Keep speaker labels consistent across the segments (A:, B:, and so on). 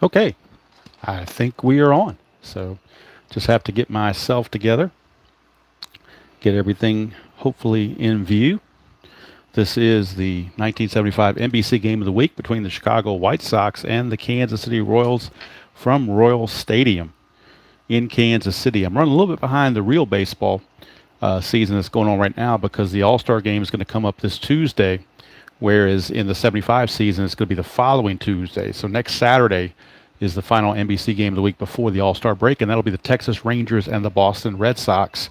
A: Okay, I think we are on. So just have to get myself together, get everything hopefully in view. This is the 1975 NBC Game of the Week between the Chicago White Sox and the Kansas City Royals from Royal Stadium in Kansas City. I'm running a little bit behind the real baseball season that's going on right now because the All-Star game is going to come up this Tuesday, whereas in the 75 season it's going to be the following Tuesday. So next Saturday is the final NBC game of the week before the All-Star break, and that'll be the Texas Rangers and the Boston Red Sox.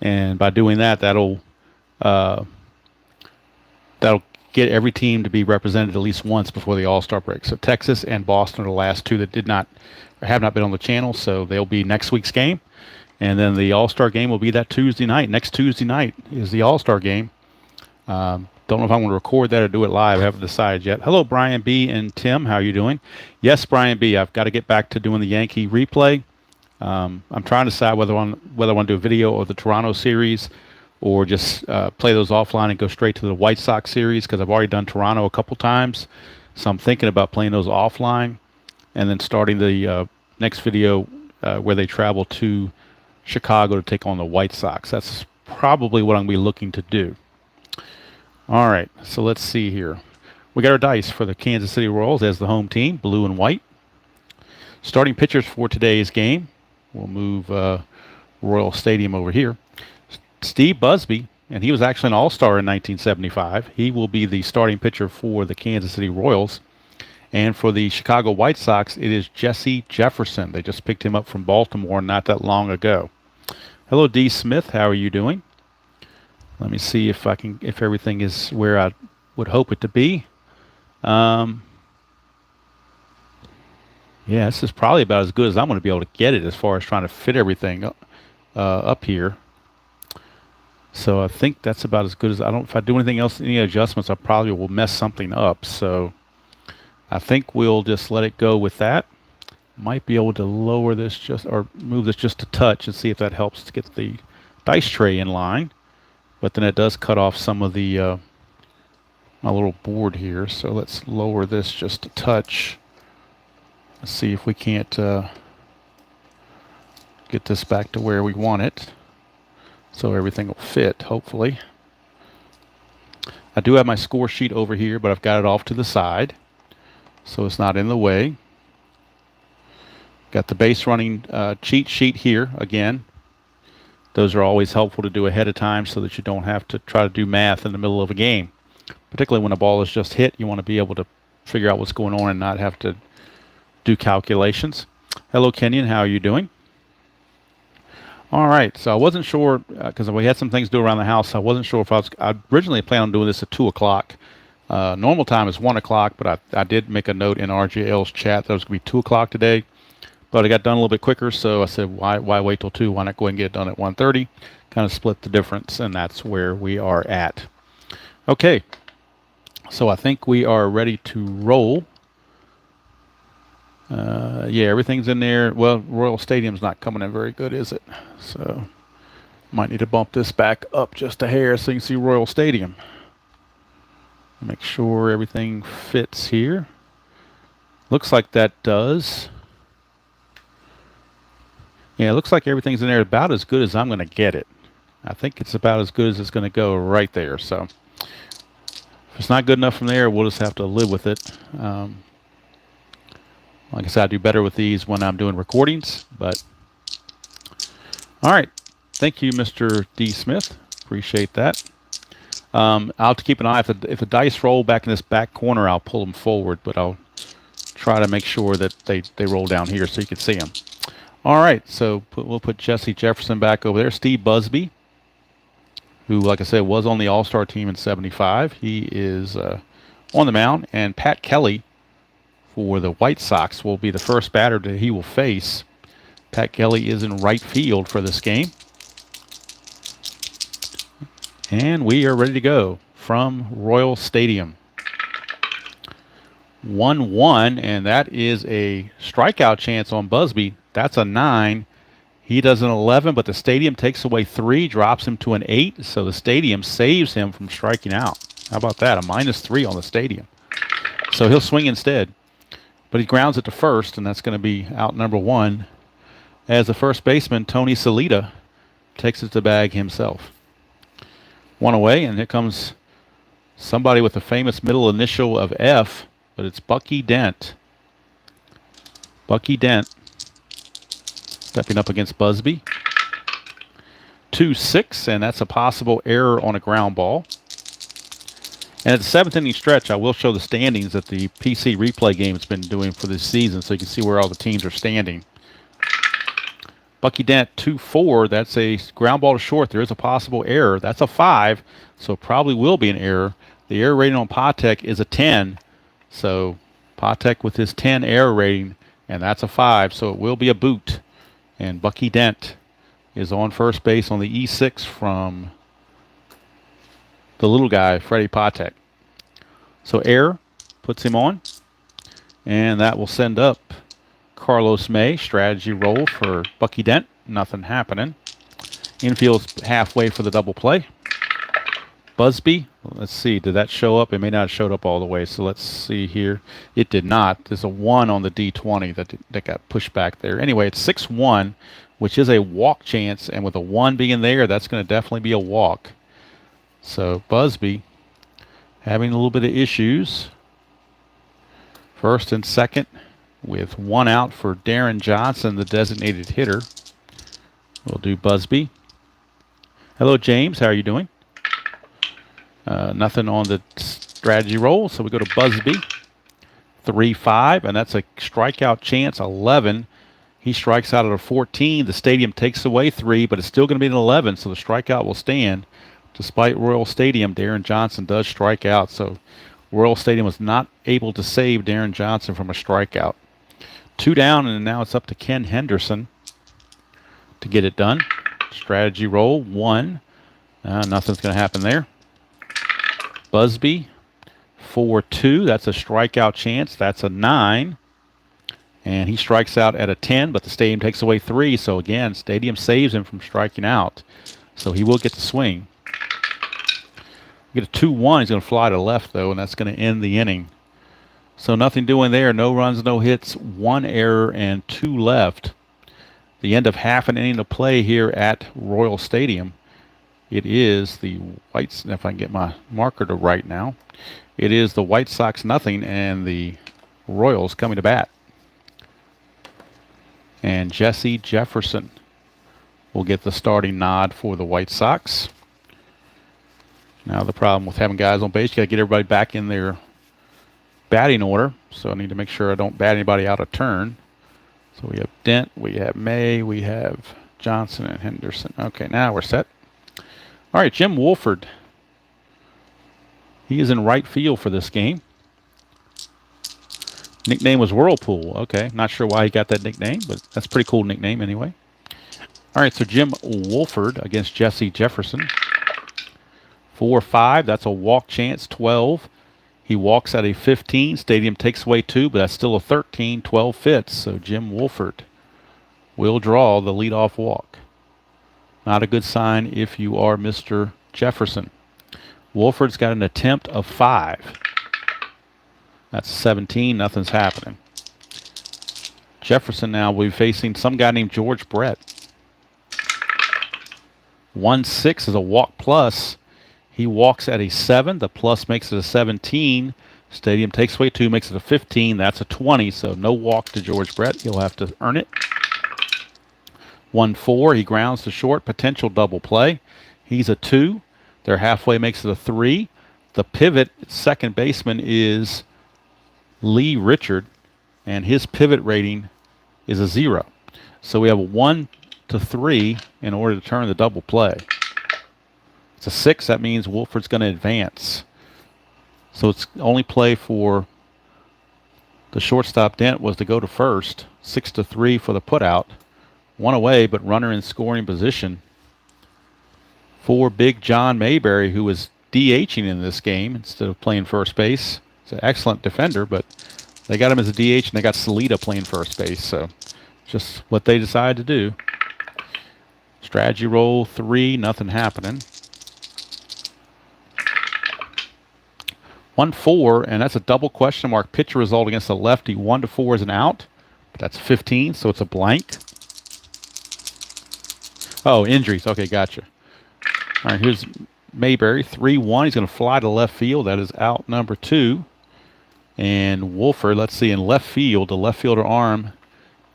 A: And by doing that, uh, that'll get every team to be represented at least once before the All-Star break. So Texas and Boston are the last two that did not or have not been on the channel, so they'll be next week's game. And then the All-Star game will be that Tuesday night. Next Tuesday night is the All-Star game. Don't know if I'm going to record that or do it live. I haven't decided yet. Hello, Brian B. and Tim. How are you doing? Yes, Brian B. I've got to get back to doing the Yankee replay. I'm trying to decide whether I want to do a video of the Toronto series or just play those offline and go straight to the White Sox series because I've already done Toronto a couple times. So I'm thinking about playing those offline and then starting the next video where they travel to Chicago to take on the White Sox. That's probably what I'm going to be looking to do. All right, so let's see here. We got our dice for the Kansas City Royals as the home team, blue and white. Starting pitchers for today's game. We'll move Royal Stadium over here. Steve Busby, and he was actually an All-Star in 1975. He will be the starting pitcher for the Kansas City Royals. And for the Chicago White Sox, it is Jesse Jefferson. They just picked him up from Baltimore not that long ago. Hello, D. Smith. How are you doing? Let me see if everything is where I would hope it to be. Yeah, this is probably about as good as I'm going to be able to get it as far as trying to fit everything up here. So I think that's about as good as if I do anything else, any adjustments, I probably will mess something up. So I think we'll just let it go with that. Might be able to lower this or move this just a touch and see if that helps to get the dice tray in line. But then it does cut off some of the my little board here. So let's lower this just a touch. Let's see if we can't get this back to where we want it. So everything will fit, hopefully. I do have my score sheet over here, but I've got it off to the side, so it's not in the way. Got the base running cheat sheet here again. Those are always helpful to do ahead of time so that you don't have to try to do math in the middle of a game. Particularly when a ball is just hit, you want to be able to figure out what's going on and not have to do calculations. Hello, Kenyon. How are you doing? All right, so I wasn't sure because we had some things to do around the house. I wasn't sure if I originally planned on doing this at 2 o'clock. Normal time is 1 o'clock, but I did make a note in RGL's chat that it was going to be 2 o'clock today. But it got done a little bit quicker, so I said, why wait till 2? Why not go ahead and get it done at 1:30? Kind of split the difference, and that's where we are at. Okay, so I think we are ready to roll. Yeah, everything's in there. Well, Royal Stadium's not coming in very good, is it? So might need to bump this back up just a hair so you can see Royal Stadium. Make sure everything fits here. Looks like that does. Yeah, it looks like everything's in there about as good as I'm going to get it. I think it's about as good as it's going to go right there. So if it's not good enough from there, we'll just have to live with it. Like I said, I do better with these when I'm doing recordings. But all right, thank you, Mr. D. Smith. Appreciate that. I'll have to keep an eye. If the dice roll back in this back corner, I'll pull them forward. But I'll try to make sure that they roll down here so you can see them. All right, so we'll put Jesse Jefferson back over there. Steve Busby, who, like I said, was on the All-Star team in 75. He is on the mound. And Pat Kelly for the White Sox will be the first batter that he will face. Pat Kelly is in right field for this game. And we are ready to go from Royal Stadium. 1-1, and that is a strikeout chance on Busby. That's a 9. He does an 11, but the stadium takes away 3, drops him to an 8, so the stadium saves him from striking out. How about that? A -3 on the stadium. So he'll swing instead. But he grounds it to first, and that's going to be out number one, as the first baseman, Tony Salita, takes it to the bag himself. One away, and here comes somebody with a famous middle initial of F, but it's Bucky Dent. Bucky Dent stepping up against Busby. 2-6, and that's a possible error on a ground ball. And at the seventh inning stretch, I will show the standings that the PC replay game has been doing for this season, so you can see where all the teams are standing. Bucky Dent 2-4. That's a ground ball to short. There is a possible error. That's a 5, so it probably will be an error. The error rating on Patek is a 10, so Patek with his 10 error rating, and that's a 5, so it will be a boot. And Bucky Dent is on first base on the E6 from the little guy, Freddie Patek. So error puts him on, and that will send up Carlos May. Strategy roll for Bucky Dent. Nothing happening. Infield's halfway for the double play. Busby, let's see, did that show up? It may not have showed up all the way, so let's see here. It did not. There's a 1 on the D20 that got pushed back there. Anyway, it's 6-1, which is a walk chance, and with a 1 being there, that's going to definitely be a walk. So Busby having a little bit of issues. First and second with 1 out for Darren Johnson, the designated hitter. We'll do Busby. Hello, James. How are you doing? Nothing on the strategy roll, so we go to Busby. 3-5, and that's a strikeout chance, 11. He strikes out at a 14. The stadium takes away 3, but it's still going to be an 11, so the strikeout will stand. Despite Royal Stadium, Darren Johnson does strike out, so Royal Stadium was not able to save Darren Johnson from a strikeout. 2 down, and now it's up to Ken Henderson to get it done. Strategy roll, 1. Nothing's going to happen there. Busby, 4-2. That's a strikeout chance. That's a 9. And he strikes out at a 10, but the stadium takes away 3. So again, stadium saves him from striking out. So he will get the swing. Get a 2-1. He's going to fly to left, though, and that's going to end the inning. So nothing doing there. No runs, no hits, 1 error, and 2 left. The end of half an inning to play here at Royal Stadium. It is the Whites, if I can get my marker to right now, it is the White Sox nothing and the Royals coming to bat. And Jesse Jefferson will get the starting nod for the White Sox. Now the problem with having guys on base, you got to get everybody back in their batting order. So I need to make sure I don't bat anybody out of turn. So we have Dent, we have May, we have Johnson and Henderson. Okay, now we're set. All right, Jim Wolford. He is in right field for this game. Nickname was Whirlpool. Okay, not sure why he got that nickname, but that's a pretty cool nickname anyway. All right, so Jim Wolford against Jesse Jefferson. 4-5, that's a walk chance, 12. He walks at a 15. Stadium takes away 2, but that's still a 13. 12 fits, so Jim Wolford will draw the leadoff walk. Not a good sign if you are Mr. Jefferson. Wolford's got an attempt of 5. That's 17. Nothing's happening. Jefferson now will be facing some guy named George Brett. 1-6 is a walk plus. He walks at a 7. The plus makes it a 17. Stadium takes away 2, makes it a 15. That's a 20, so no walk to George Brett. He'll have to earn it. 1-4. He grounds to short. Potential double play. He's a 2. They're halfway, makes it a 3. The pivot second baseman is Lee Richard, and his pivot rating is a 0. So we have a 1-3 in order to turn the double play. It's a 6. That means Wolford's going to advance. So it's only play for the shortstop Dent was to go to first. 6-3 for the putout. 1 away, but runner in scoring position for Big John Mayberry, who was DHing in this game instead of playing first base. He's an excellent defender, but they got him as a DH, and they got Salita playing first base. So just what they decided to do. Strategy roll 3, nothing happening. 1-4, and that's a double question mark pitcher result against the lefty. 1-4 is an out, but that's 15, so it's a blank. Oh, injuries. Okay, gotcha. All right, here's Mayberry, 3-1. He's going to fly to left field. That is out number 2. And Wolford, let's see, in left field, the left fielder arm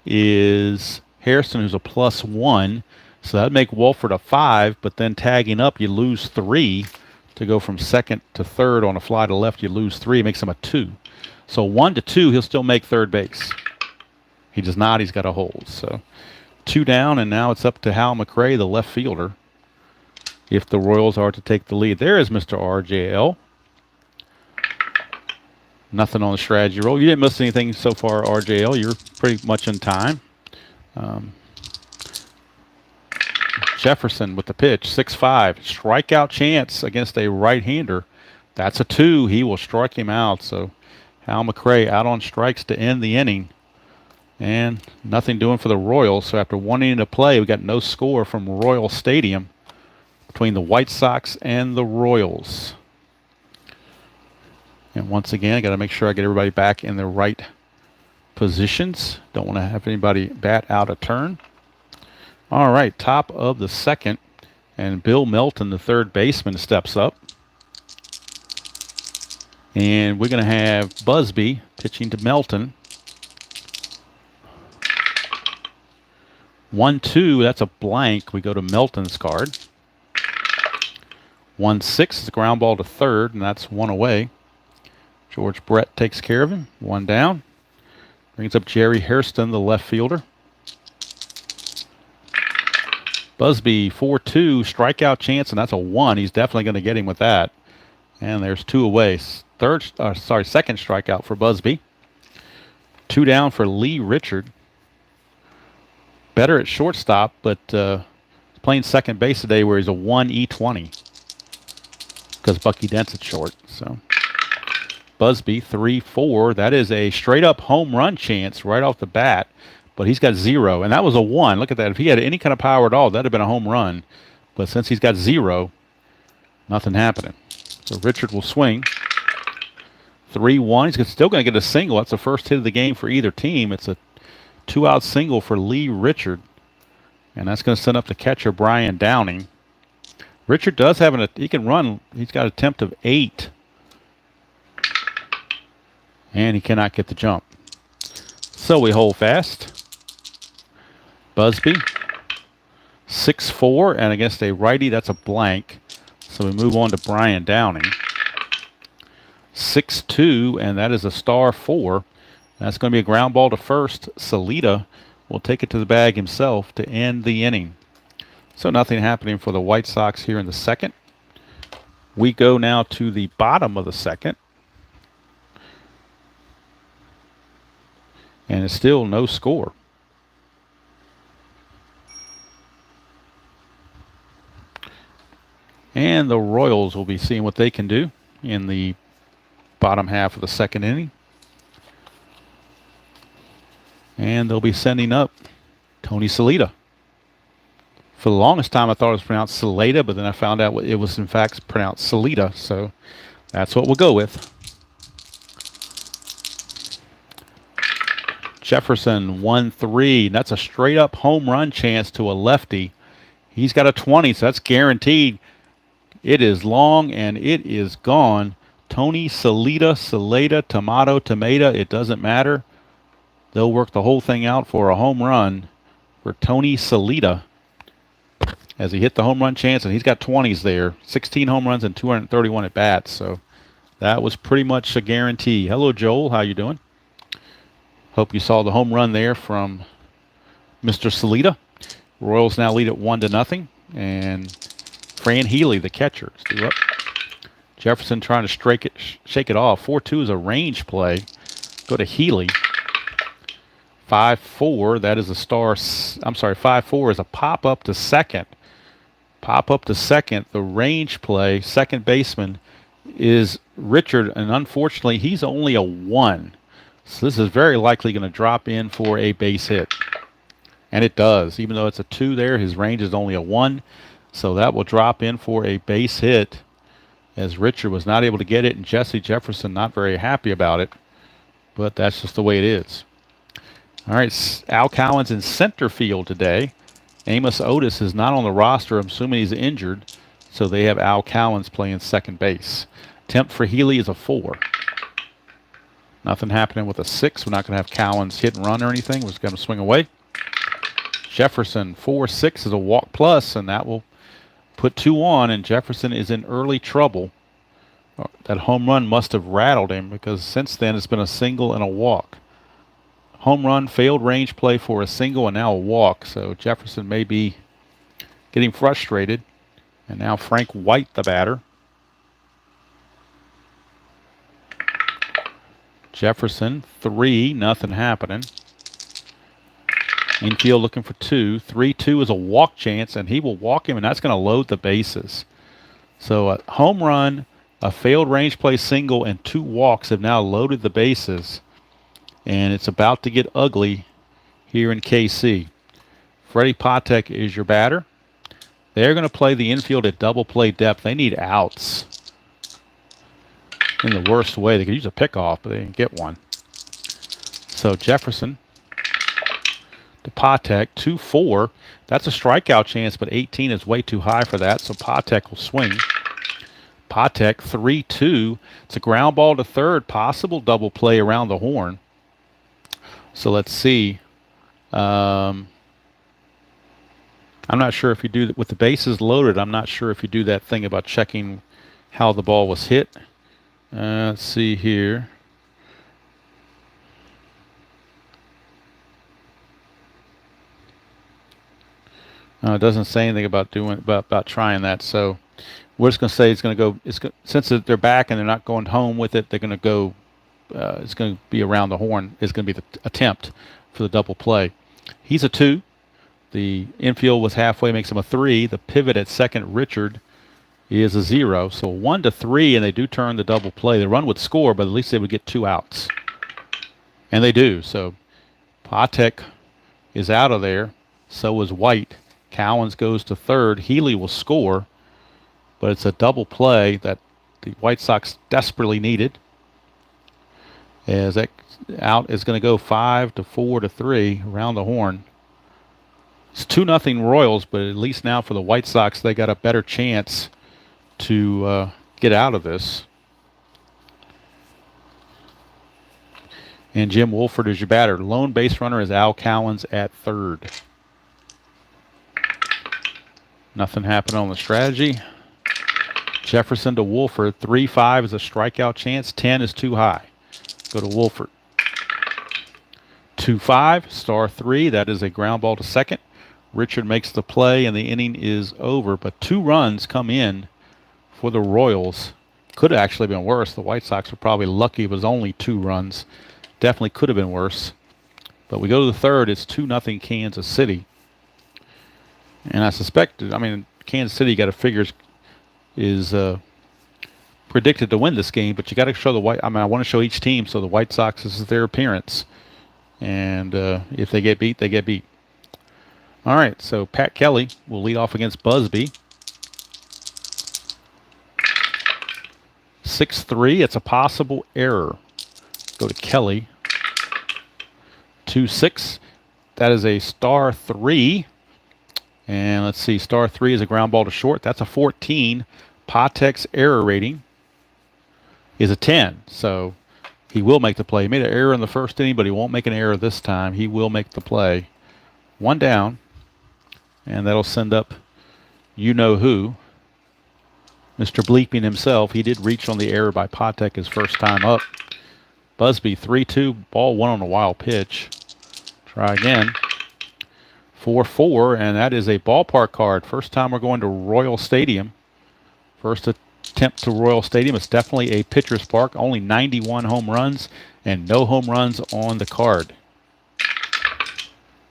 A: is Harrison, who's a +1. So that'd make Wolford a 5, but then tagging up, you lose 3. To go from second to third on a fly to left, you lose 3. It makes him a 2. So 1-2, he'll still make third base. He does not. He's got a hold. So 2 down, and now it's up to Hal McRae, the left fielder, if the Royals are to take the lead. There is Mr. RJL. Nothing on the strategy roll. You didn't miss anything so far, RJL. You're pretty much in time. Jefferson with the pitch, 6-5. Strikeout chance against a right-hander. That's a 2. He will strike him out. So Hal McRae out on strikes to end the inning. And nothing doing for the Royals. So after 1 inning to play, we got no score from Royal Stadium between the White Sox and the Royals. And once again, I got to make sure I get everybody back in their right positions. Don't want to have anybody bat out of turn. All right, top of the second, and Bill Melton, the third baseman, steps up. And we're going to have Busby pitching to Melton. 1-2, that's a blank. We go to Melton's card. 1-6 is a ground ball to third, and that's 1 away. George Brett takes care of him. 1 down. Brings up Jerry Hairston, the left fielder. Busby, 4-2, strikeout chance, and that's a 1. He's definitely going to get him with that. And there's 2 away. Second strikeout for Busby. 2 down for Lee Richard. Better at shortstop, but playing second base today where he's a 1E20 because Bucky Dent's at short. So Busby, 3-4. That is a straight-up home run chance right off the bat. But he's got 0, and that was a 1. Look at that. If he had any kind of power at all, that would have been a home run. But since he's got 0, nothing happening. So Richard will swing. 3-1. He's still going to get a single. That's the first hit of the game for either team. It's a 2-out single for Lee Richard. And that's going to send up the catcher, Brian Downing. Richard does have he can run. He's got an attempt of 8. And he cannot get the jump. So we hold fast. Busby, 6-4, and against a righty, that's a blank. So we move on to Brian Downing. 6-2, and that is a star 4. That's going to be a ground ball to first. Salita will take it to the bag himself to end the inning. So nothing happening for the White Sox here in the second. We go now to the bottom of the second. And it's still no score. And the Royals will be seeing what they can do in the bottom half of the second inning. And they'll be sending up Tony Salita. For the longest time, I thought it was pronounced Salita, but then I found out it was in fact pronounced Salita. So that's what we'll go with. Jefferson, 1-3. That's a straight-up home run chance to a lefty. He's got a 20, so that's guaranteed. It is long, and it is gone. Tony Salita, tomato, it doesn't matter. They'll work the whole thing out for a home run for Tony Salita as he hit the home run chance, and he's got 20s there. 16 home runs and 231 at bats, so that was pretty much a guarantee. Hello, Joel. How you doing? Hope you saw the home run there from Mr. Salita. Royals now lead at 1-0, and Fran Healy, the catcher, is due up. Jefferson trying to shake it off. 4-2 is a range play. Go to Healy. 5-4, that is a star. 5-4 is a pop up to second. Pop up to second. The range play, second baseman, is Richard, and unfortunately, he's only a 1. So this is very likely going to drop in for a base hit. And it does. Even though it's a 2 there, his range is only a 1. So that will drop in for a base hit. as Richard was not able to get it, and Jesse Jefferson not very happy about it, but that's just the way it is. All right, Al Collins in center field today. Amos Otis is not on the roster. I'm assuming he's injured, so they have Al Collins playing second base. Attempt for Healy is a 4. Nothing happening with a 6. We're not going to have Collins hit and run or anything. We're just going to swing away. Jefferson, 4-6 is a walk plus, and that will put 2 on, and Jefferson is in early trouble. That home run must have rattled him, because since then it's been a single and a walk. Home run, failed range play for a single, and now a walk. So Jefferson may be getting frustrated. And now Frank White, the batter. Jefferson, 3, nothing happening. Infield looking for 2. 3-2 is a walk chance, and he will walk him, and that's going to load the bases. So a home run, a failed range play single, and 2 walks have now loaded the bases. And it's about to get ugly here in KC. Freddie Patek is your batter. They're going to play the infield at double play depth. They need outs in the worst way. They could use a pickoff, but they didn't get one. So Jefferson to Patek, 2-4. That's a strikeout chance, but 18 is way too high for that, so Patek will swing. Patek, 3-2. It's a ground ball to third, possible double play around the horn. So let's see. I'm not sure if you do that with the bases loaded. I'm not sure if you do that thing about checking how the ball was hit. Let's see here. It doesn't say anything about about trying that. So we're just going to say it's going to go. Since they're back and they're not going home with it, they're going to go. It's going to be around the horn. It's going to be the attempt for the double play. He's a 2. The infield was halfway, makes him a 3. The pivot at second, Richard, is a 0. So 1-3, and they do turn the double play. The run would score, but at least they would get 2 outs. And they do. So Patek is out of there. So is White. Collins goes to third. Healy will score, but it's a double play that the White Sox desperately needed. As that out is going to go 5-4-3 around the horn. It's 2-0 Royals, but at least now for the White Sox, they got a better chance to get out of this. And Jim Wolford is your batter. Lone base runner is Al Collins at third. Nothing happened on the strategy. Jefferson to Wolford. 3-5 is a strikeout chance. 10 is too high. Go to Wolford. 2-5, star 3. That is a ground ball to second. Richard makes the play, and the inning is over. But 2 runs come in for the Royals. Could have actually been worse. The White Sox were probably lucky it was only 2 runs. Definitely could have been worse. But we go to the third. It's 2-0 Kansas City. And I suspect, Kansas City, you got to figure, is predicted to win this game, but you got to show I want to show each team, so the White Sox, this is their appearance. And if they get beat, they get beat. All right, so Pat Kelly will lead off against Busby. 6-3, it's a possible error. Go to Kelly. 2-6, that is a star 3. And let's see, star 3 is a ground ball to short. That's a 14. Patek's error rating is a 10. So he will make the play. He made an error in the first inning, but he won't make an error this time. He will make the play. 1 down. And that'll send up you-know-who. Mr. Bleeping himself. He did reach on the error by Patek his first time up. Busby, 3-2. Ball 1 on a wild pitch. Try again. 4-4, and that is a ballpark card. First time we're going to Royal Stadium. First attempt to Royal Stadium. It's definitely a pitcher's park. Only 91 home runs and no home runs on the card.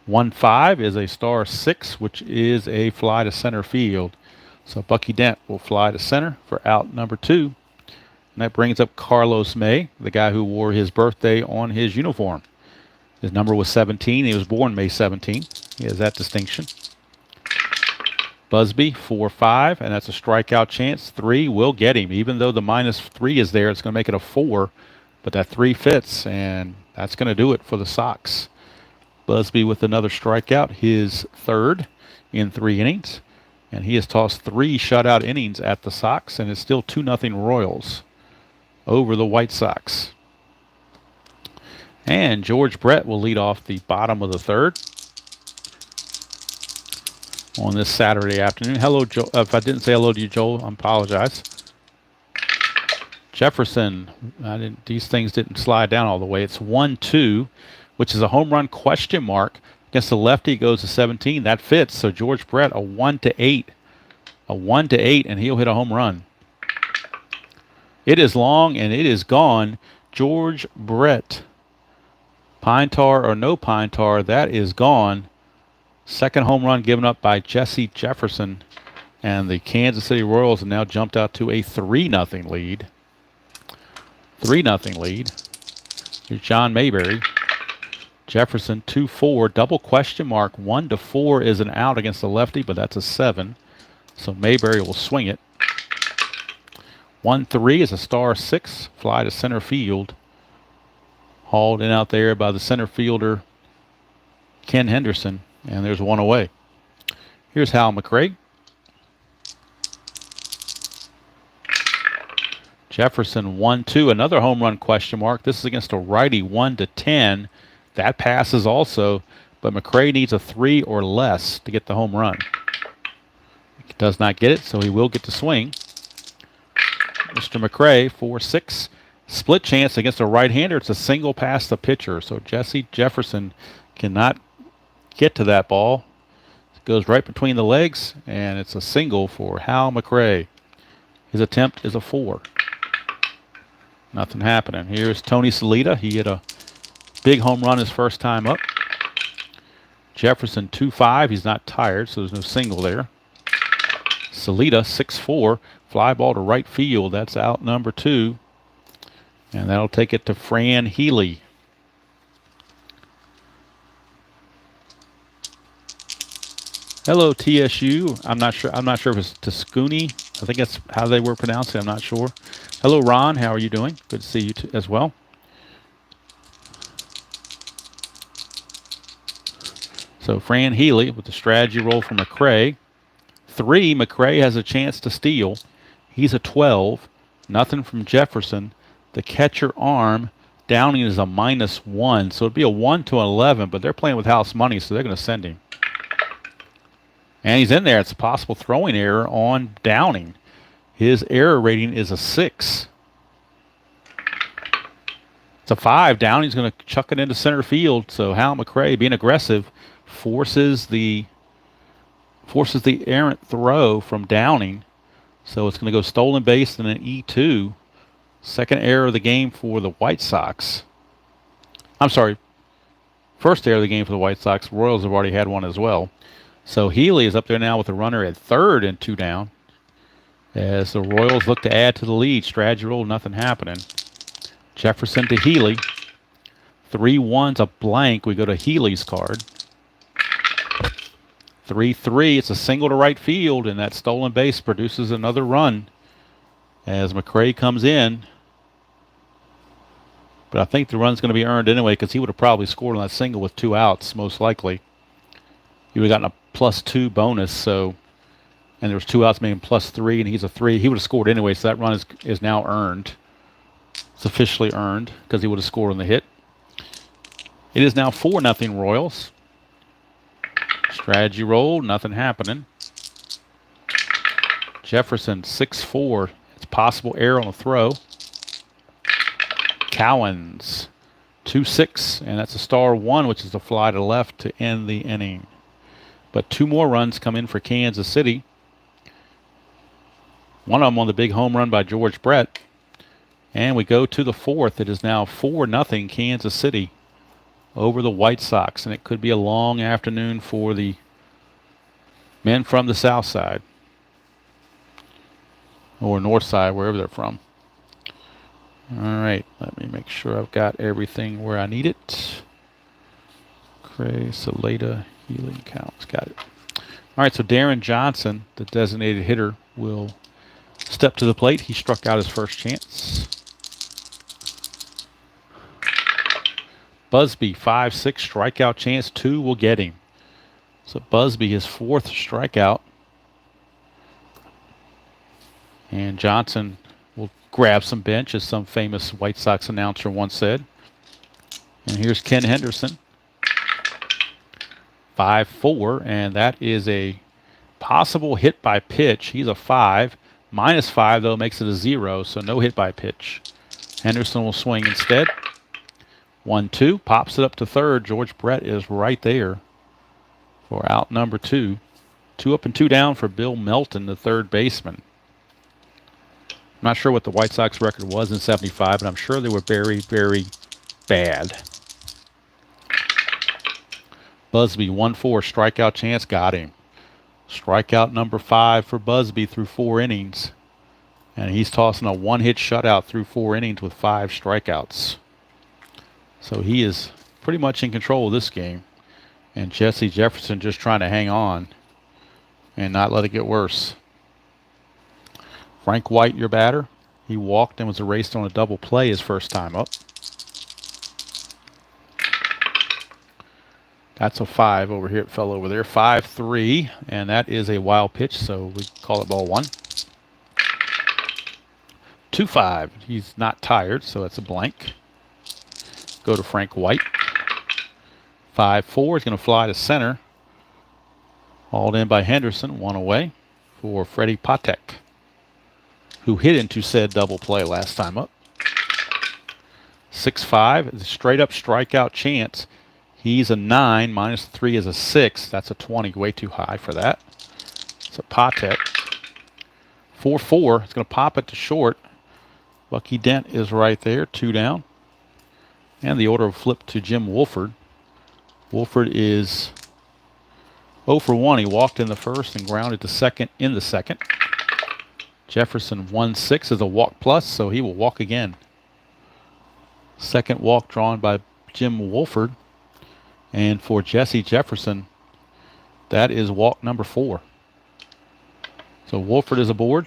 A: 1-5 is a star 6, which is a fly to center field. So Bucky Dent will fly to center for out number 2. And that brings up Carlos May, the guy who wore his birthday on his uniform. His number was 17. He was born May 17. He has that distinction. Busby, 4-5, and that's a strikeout chance. 3 will get him. Even though the -3 is there, it's going to make it a 4. But that 3 fits, and that's going to do it for the Sox. Busby with another strikeout, his third in 3 innings. And he has tossed 3 shutout innings at the Sox, and it's still 2-0 Royals over the White Sox. And George Brett will lead off the bottom of the third on this Saturday afternoon. Hello, Joe. If I didn't say hello to you, Joel, I apologize. Jefferson, these things didn't slide down all the way. It's 1-2, which is a home run question mark. Against the lefty, goes to 17. That fits. So George Brett, a 1-8. A 1-8, and he'll hit a home run. It is long, and it is gone. George Brett. Pine tar or no pine tar, that is gone. Second home run given up by Jesse Jefferson. And the Kansas City Royals have now jumped out to a 3-0 lead. 3-0 lead. Here's John Mayberry. Jefferson 2-4, double question mark. 1-4 is an out against the lefty, but that's a 7. So Mayberry will swing it. 1-3 is a star 6, fly to center field. Hauled in out there by the center fielder, Ken Henderson, and there's one away. Here's Hal McRae. Jefferson 1-2, another home run question mark. This is against a righty, 1-10. That passes also, but McRae needs a 3 or less to get the home run. He does not get it, so he will get to swing. Mr. McRae, 4-6. Split chance against a right-hander. It's a single past the pitcher, so Jesse Jefferson cannot get to that ball. It goes right between the legs, and it's a single for Hal McRae. His attempt is a 4. Nothing happening. Here's Tony Salita. He hit a big home run his first time up. Jefferson 2-5. He's not tired, so there's no single there. Salita 6-4. Fly ball to right field. That's out number 2. And that'll take it to Fran Healy. Hello, TSU. I'm not sure if it's Tuscany. I think that's how they were pronouncing it. I'm not sure. Hello, Ron. How are you doing? Good to see you as well. So Fran Healy with the strategy roll from McRae. 3, McRae has a chance to steal. He's a 12. Nothing from Jefferson. The catcher arm, Downing is a -1. So it'd be a 1-11, but they're playing with house money, so they're going to send him. And he's in there. It's a possible throwing error on Downing. His error rating is a 6. It's a 5. Downing's going to chuck it into center field. So Hal McRae, being aggressive, forces the errant throw from Downing. So it's going to go stolen base and an E2. Second error of the game for the White Sox. I'm sorry. First error of the game for the White Sox. Royals have already had one as well. So Healy is up there now with a runner at third and 2 down. As the Royals look to add to the lead. Strategy roll, nothing happening. Jefferson to Healy. 3-1's a blank. We go to Healy's card. 3-3. It's a single to right field, and that stolen base produces another run as McRae comes in. But I think the run's going to be earned anyway because he would have probably scored on that single with 2 outs, most likely. He would have gotten a +2 bonus, so, and there was 2 outs, making +3, and he's a 3. He would have scored anyway, so that run is now earned. It's officially earned because he would have scored on the hit. It is now 4-0 Royals. Strategy roll, nothing happening. Jefferson 6-4. It's possible error on the throw. Cowens 2-6, and that's a star 1, which is a fly to left to end the inning. But 2 more runs come in for Kansas City. One of them on the big home run by George Brett. And we go to the 4th. It is now 4-0 Kansas City over the White Sox. And it could be a long afternoon for the men from the south side. Or north side, wherever they're from. All right, let me make sure I've got everything where I need it. Cray, Salata, Healing Counts. Got it. All right, so Darren Johnson, the designated hitter, will step to the plate. He struck out his first chance. Busby, 5-6 strikeout chance. 2 will get him. So Busby, his 4th strikeout. And Johnson will grab some bench, as some famous White Sox announcer once said. And here's Ken Henderson. 5-4, and that is a possible hit by pitch. He's a 5. -5, though, makes it a 0, so no hit by pitch. Henderson will swing instead. 1-2, pops it up to third. George Brett is right there for out number 2. 2 up and 2 down for Bill Melton, the third baseman. I'm not sure what the White Sox record was in 75, but I'm sure they were very, very bad. Busby, 1-4, strikeout chance, got him. Strikeout number 5 for Busby through 4 innings. And he's tossing a 1-hit shutout through 4 innings with 5 strikeouts. So he is pretty much in control of this game. And Jesse Jefferson just trying to hang on and not let it get worse. Frank White, your batter. He walked and was erased on a double play his first time up. That's a 5 over here. It fell over there. 5-3, and that is a wild pitch, so we call it ball 1. 2-5. He's not tired, so that's a blank. Go to Frank White. 5-4 is going to fly to center. Hauled in by Henderson. 1 away for Freddie Patek, who hit into said double play last time up. 6-5 is a straight up strikeout chance. He's a 9. -3 is a 6. That's a 20. Way too high for that. So Patek. 4-4. It's going to pop it to short. Bucky Dent is right there. 2 down. And the order will flip to Jim Wolford. Wolford is 0 for 1. He walked in the first and grounded to second in the second. Jefferson, 1-6 is a walk plus, so he will walk again. Second walk drawn by Jim Wolford. And for Jesse Jefferson, that is walk number 4. So Wolford is aboard.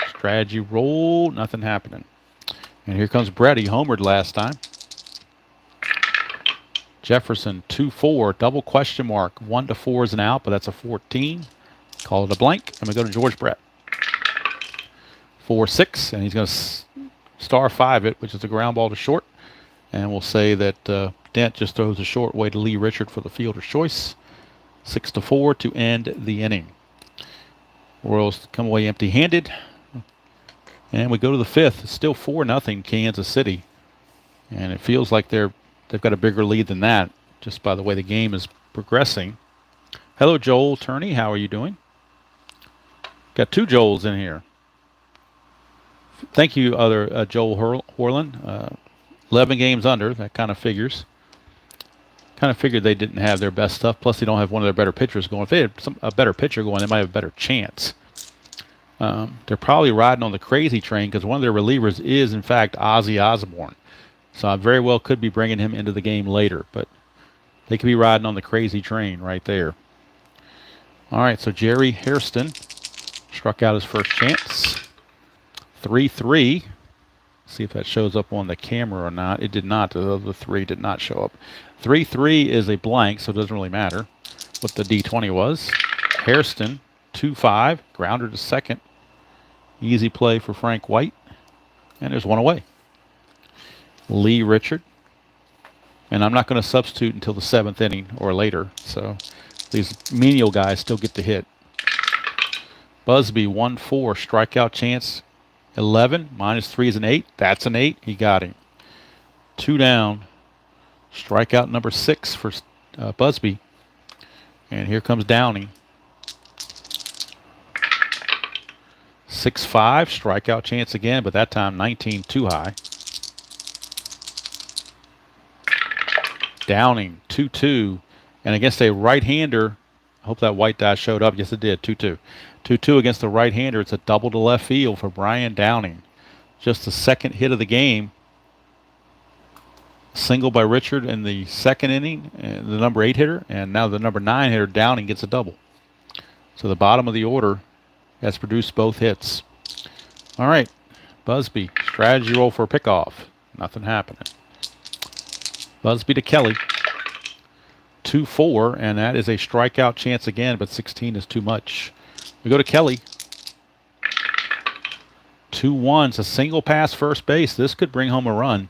A: Strategy roll, nothing happening. And here comes Brett. He homered last time. Jefferson, 2-4, double question mark. 1-4 is an out, but that's a 14. Call it a blank, and we go to George Brett. 4-6, and he's going to star 5 it, which is a ground ball to short. And we'll say that Dent just throws a short way to Lee Richard for the fielder's choice. 6-4 to end the inning. Royals come away empty-handed. And we go to the 5th. It's still 4-0 Kansas City. And it feels like they've got a bigger lead than that, just by the way the game is progressing. Hello, Joel Turney. How are you doing? Got 2 Joels in here. Thank you, other Joel Horland. 11 games under. That kind of figures. Kind of figured they didn't have their best stuff. Plus, they don't have one of their better pitchers going. If they had a better pitcher going, they might have a better chance. They're probably riding on the crazy train because one of their relievers is, in fact, Ozzy Osbourne. So I very well could be bringing him into the game later. But they could be riding on the crazy train right there. All right, so Jerry Hairston struck out his first chance. 3-3. See if that shows up on the camera or not. It did not. The other 3 did not show up. 3-3 is a blank, so it doesn't really matter what the D20 was. Hairston, 2-5, grounder to second. Easy play for Frank White. And there's 1 away. Lee Richard. And I'm not going to substitute until the 7th inning or later, so these menial guys still get to hit. Busby, 1-4, strikeout chance. 11, -3 is an 8. That's an 8. He got him. 2 down. Strikeout number 6 for Busby. And here comes Downing. 6-5, strikeout chance again, but that time 19 too high. Downing, 2-2. And against a right-hander, I hope that white die showed up. Yes, it did, 2-2. 2-2 against the right-hander. It's a double to left field for Brian Downing. Just the second hit of the game. Single by Richard in the second inning, the number 8 hitter, and now the number 9 hitter, Downing, gets a double. So the bottom of the order has produced both hits. All right, Busby, strategy roll for a pickoff. Nothing happening. Busby to Kelly. 2-4, and that is a strikeout chance again, but 16 is too much. We go to Kelly. 2-1. It's a single pass first base. This could bring home a run.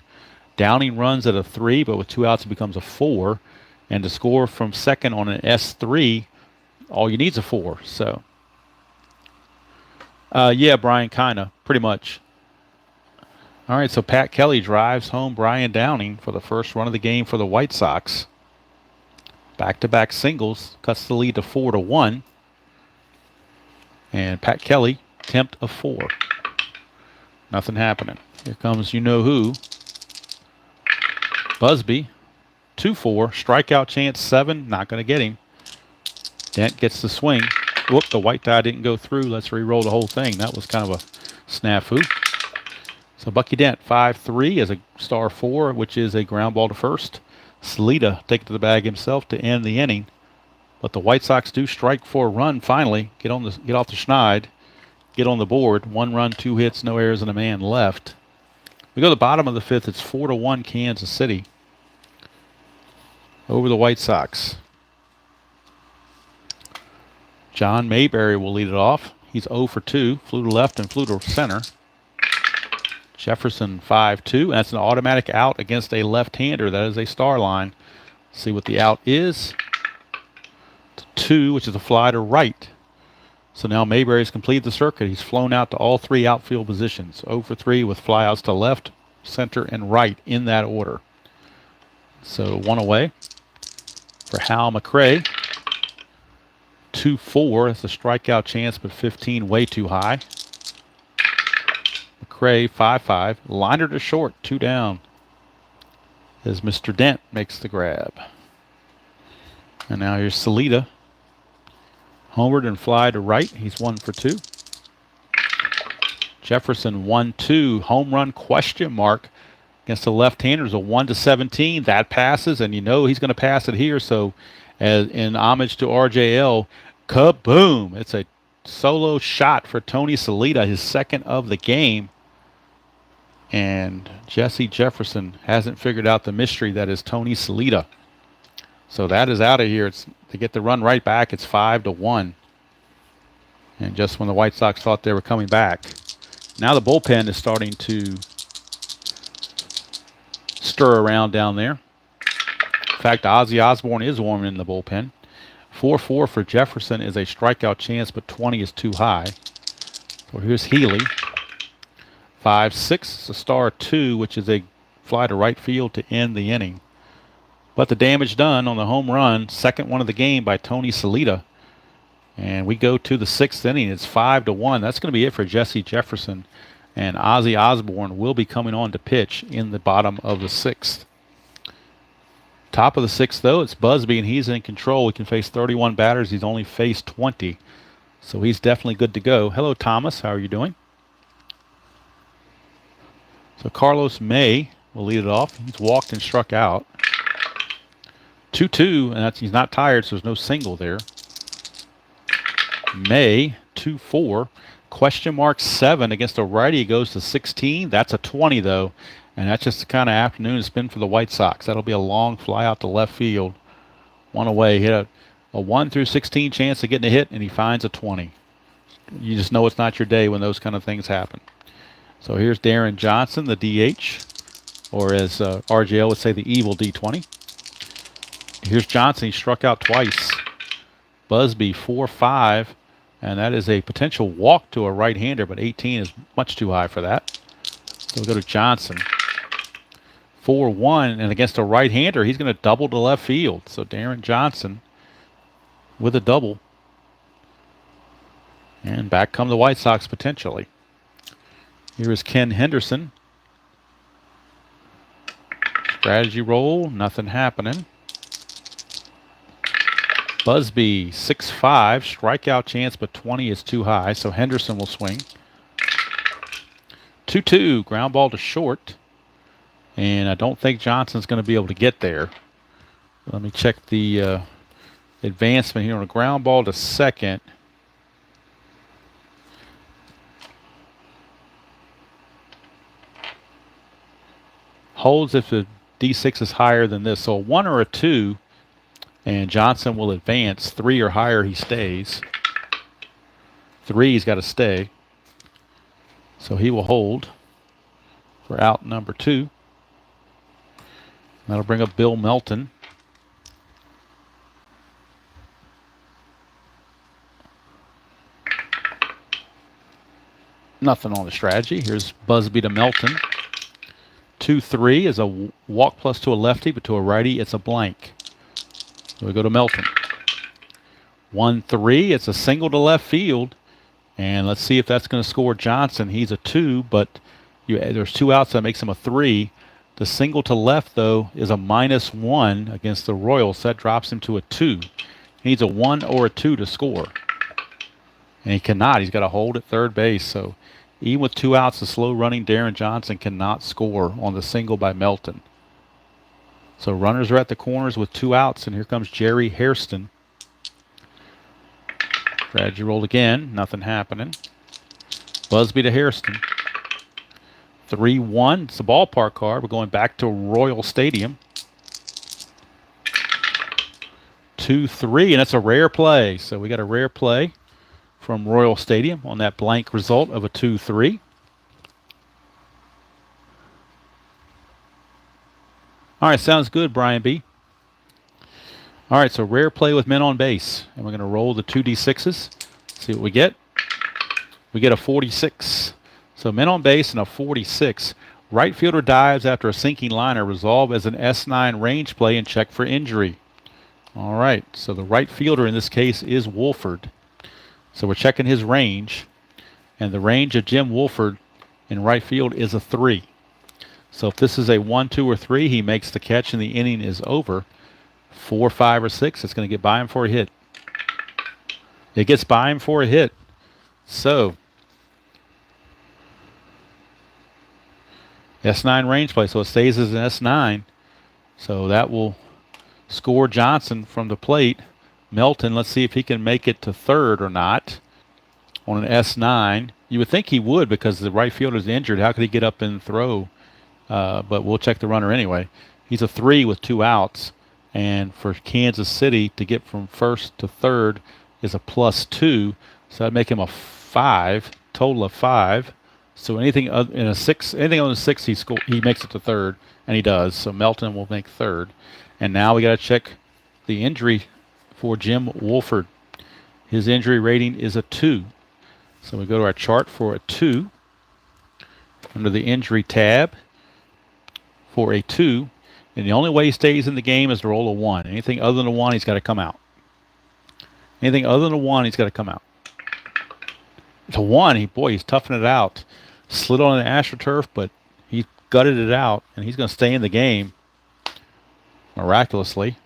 A: Downing runs at a 3, but with 2 outs, it becomes a 4. And to score from second on an S3, all you need is a 4. So, yeah, Brian, kind of, pretty much. All right, so Pat Kelly drives home Brian Downing for the first run of the game for the White Sox. Back-to-back singles, cuts the lead to 4-1. And Pat Kelly, attempt of 4. Nothing happening. Here comes you-know-who. Busby, 2-4. Strikeout chance 7. Not going to get him. Dent gets the swing. Whoop, the white die didn't go through. Let's re-roll the whole thing. That was kind of a snafu. So Bucky Dent, 5-3 as a star 4, which is a ground ball to first. Salita take it to the bag himself to end the inning. But the White Sox do strike for a run finally. Get off the schneid. Get on the board. 1 run, 2 hits, no errors, and a man left. We go to the bottom of the 5th. It's 4-1 Kansas City over the White Sox. John Mayberry will lead it off. He's 0 for 2. Flew to left and flew to center. Jefferson 5-2. That's an automatic out against a left-hander. That is a star line. See what the out is. 2, which is a fly to right. So now Mayberry's completed the circuit. He's flown out to all 3 outfield positions. 0 for 3 with flyouts to left, center, and right in that order. So 1 away for Hal McRae. 2-4. That's a strikeout chance, but 15 way too high. McRae 5-5. Liner to short, 2 down. As Mr. Dent makes the grab. And now here's Salita. Homered and fly to right. He's 1 for 2. Jefferson 1-2. Home run question mark against the left-handers. A 1-17. That passes, and you know he's going to pass it here. So, as in homage to RJL, kaboom! It's a solo shot for Tony Salita, his second of the game. And Jesse Jefferson hasn't figured out the mystery that is Tony Salita. So that is out of here. They get the run right back. It's 5-1. And just when the White Sox thought they were coming back. Now the bullpen is starting to stir around down there. In fact, Ozzy Osbourne is warming in the bullpen. 4-4 for Jefferson is a strikeout chance, but 20 is too high. So here's Healy. 5-6. It's a star 2, which is a fly to right field to end the inning. But the damage done on the home run, second one of the game by Tony Salita. And we go to the 6th inning. It's 5-1. That's going to be it for Jesse Jefferson. And Ozzy Osbourne will be coming on to pitch in the bottom of the 6th. Top of the 6th, though, it's Busby, and he's in control. He can face 31 batters. He's only faced 20. So he's definitely good to go. Hello, Thomas. How are you doing? So Carlos May will lead it off. He's walked and struck out. 2-2, and he's not tired, so there's no single there. May, 2-4. Question mark 7 against a righty goes to 16. That's a 20, though. And that's just the kind of afternoon it's been for the White Sox. That'll be a long fly out to left field. 1 away. Hit a 1-16 chance of getting a hit, and he finds a 20. You just know it's not your day when those kind of things happen. So here's Darren Johnson, the DH, or as RJL would say, the evil D20. Here's Johnson. He struck out twice. Busby 4-5, and that is a potential walk to a right-hander, but 18 is much too high for that. So we'll go to Johnson. 4-1, and against a right-hander, he's going to double to left field. So Darren Johnson with a double. And back come the White Sox potentially. Here is Ken Henderson. Strategy roll, nothing happening. Busby, 6-5, strikeout chance, but 20 is too high, so Henderson will swing. 2-2, ground ball to short. And I don't think Johnson's going to be able to get there. Let me check the advancement here on a ground ball to second. holds if the D6 is higher than this. So a 1 or a 2, and Johnson will advance. 3 or higher, he stays. 3, he's got to stay. So he will hold for out number 2. That'll bring up Bill Melton. Nothing on the strategy. Here's Busby to Melton. 2-3 is a walk plus to a lefty, but to a righty, it's a blank. So we go to Melton. 1-3, it's a single to left field. And let's see if that's going to score Johnson. He's a 2, but there's 2 outs, that makes him a 3. The single to left, though, is a -1 against the Royals. So that drops him to a 2. He needs a 1 or a 2 to score. And he cannot. He's got to hold at third base. So even with 2 outs, the slow-running Darren Johnson cannot score on the single by Melton. So runners are at the corners with 2 outs, and here comes Jerry Hairston. Strategy roll again. Nothing happening. Busby to Hairston. 3-1. It's a ballpark card. We're going back to Royal Stadium. 2-3, and that's a rare play. So we got a rare play from Royal Stadium on that blank result of a 2-3. All right, sounds good, Brian B. All right, so rare play with men on base. And we're going to roll the 2d6s. See what we get. We get a 46. So men on base and a 46. Right fielder dives after a sinking liner. Resolve as an S9 range play and check for injury. All right, so the right fielder in this case is Wolford. So we're checking his range. And the range of Jim Wolford in right field is a 3. So if this is a 1, 2, or 3, he makes the catch and the inning is over. 4, 5, or 6, it's going to get by him for a hit. It gets by him for a hit. So S9 range play, so it stays as an S9. So that will score Johnson from the plate. Melton, let's see if he can make it to third or not on an S9. You would think he would because the right fielder is injured. How could he get up and throw? But we'll check the runner anyway. He's a 3 with 2 outs. And for Kansas City to get from first to third is a +2. So that'd make him a 5, total of 5. So anything other in a 6, anything on the 6, he makes it to third, and he does. So Melton will make third. And now we got to check the injury for Jim Wolford. His injury rating is a 2. So we go to our chart for a 2. Under the injury tab for a 2. And the only way he stays in the game is to roll a 1. Anything other than a 1, he's got to come out. Anything other than a 1, he's got to come out. It's a 1. He's toughing it out. Slid on an AstroTurf, but he gutted it out, and he's going to stay in the game miraculously.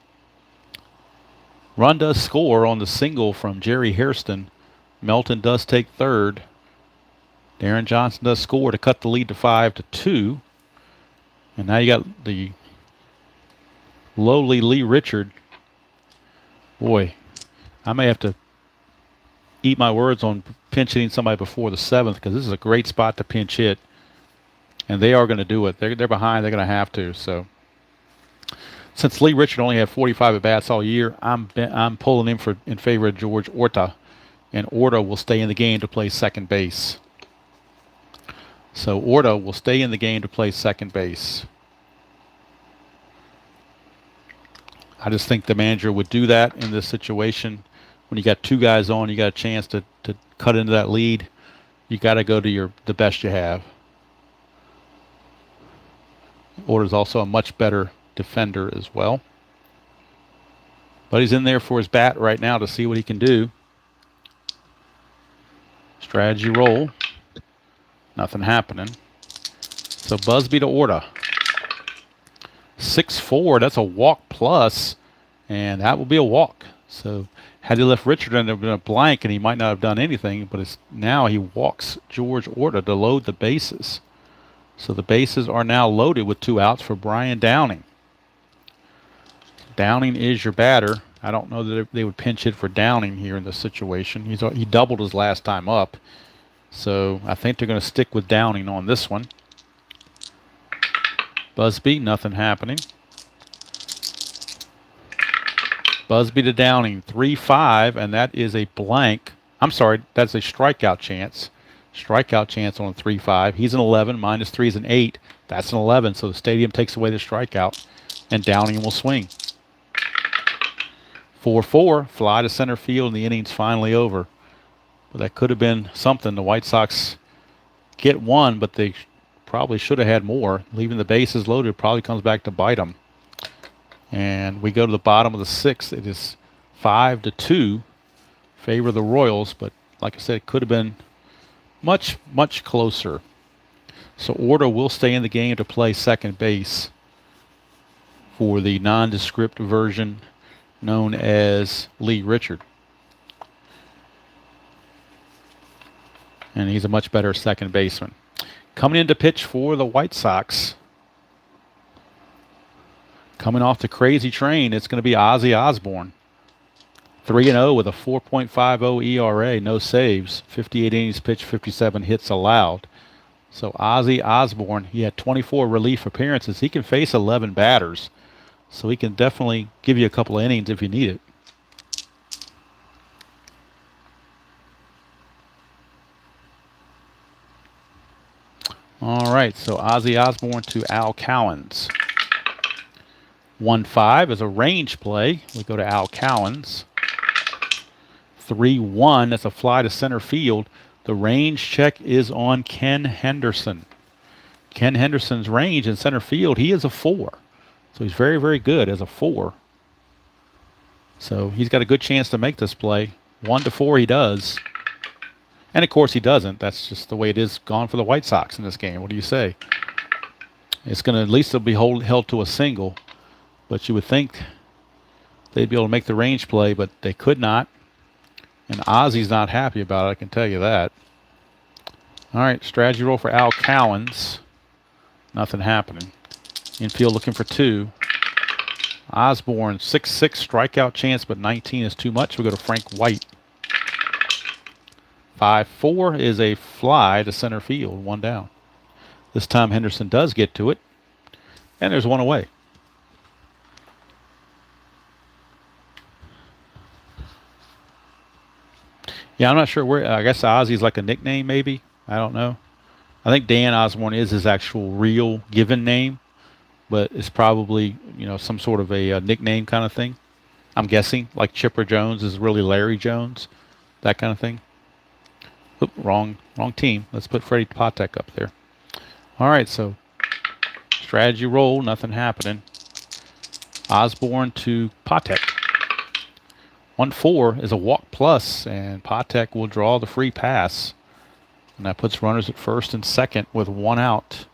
A: Run does score on the single from Jerry Hairston. Melton does take third. Darren Johnson does score to cut the lead to 5-2. And now you got the lowly Lee Richard. Boy, I may have to eat my words on pinch hitting somebody before the 7th because this is a great spot to pinch hit. And they are going to do it. They're behind. They're going to have to. So since Lee Richard only had 45 at-bats all year, I'm pulling him in favor of George Orta. And Orta will stay in the game to play second base. So Orta will stay in the game to play second base. I just think the manager would do that in this situation. When you got 2 guys on, you got a chance to cut into that lead. You got to go to the best you have. Orta's also a much better defender as well. But he's in there for his bat right now to see what he can do. Strategy roll. Nothing happening. So Busby to Orta. 6-4, that's a walk plus, and that will be a walk. So had he left Richard in, there would have been a blank, and he might not have done anything, but now he walks George Orta to load the bases. So the bases are now loaded with 2 outs for Brian Downing. Downing is your batter. I don't know that they would pinch hit for Downing here in this situation. He doubled his last time up. So I think they're going to stick with Downing on this one. Busby, nothing happening. Busby to Downing, 3-5, and that is a blank. I'm sorry, that's a strikeout chance. Strikeout chance on a 3-5. He's an 11, minus 3 is an 8. That's an 11, so the stadium takes away the strikeout, and Downing will swing. 4-4, fly to center field, and the inning's finally over. But that could have been something. The White Sox get one, but they probably should have had more. Leaving the bases loaded probably comes back to bite them. And we go to the bottom of the sixth. It is 5-2, favor of the Royals. But like I said, it could have been much, much closer. So Orta will stay in the game to play second base for the nondescript version known as Lee Richard. And he's a much better second baseman. Coming in to pitch for the White Sox, coming off the crazy train, it's going to be Ozzie Osbourne. 3-0 with a 4.50 ERA, no saves, 58 innings pitched, 57 hits allowed. So Ozzie Osbourne, he had 24 relief appearances. He can face 11 batters, so he can definitely give you a couple of innings if you need it. All right, so Ozzie Osbourne to Al Cowens. 1-5 is a range play. We go to Al Cowens. 3-1, that's a fly to center field. The range check is on Ken Henderson. Ken Henderson's range in center field, he is a 4. So he's very, very good as a 4. So he's got a good chance to make this play. 1-4 he does. And of course he doesn't. That's just the way it is gone for the White Sox in this game. What do you say? It's going to at least be held to a single. But you would think they'd be able to make the range play, but they could not. And Ozzie's not happy about it, I can tell you that. All right, strategy roll for Al Cowens. Nothing happening. Infield looking for 2. Osborne, 6-6 strikeout chance, but 19 is too much. We go to Frank White. 5-4 is a fly to center field, 1 down. This time Henderson does get to it, and there's 1 away. Yeah, I'm not sure where. I guess Ozzie's like a nickname, maybe. I don't know. I think Dan Osborne is his actual real given name, but it's probably, some sort of a nickname kind of thing. I'm guessing, like Chipper Jones is really Larry Jones, that kind of thing. Oop, wrong team. Let's put Freddie Patek up there. All right, so strategy roll, nothing happening. Osborne to Patek. 1-4 is a walk plus, and Patek will draw the free pass. And that puts runners at first and second with 1 out.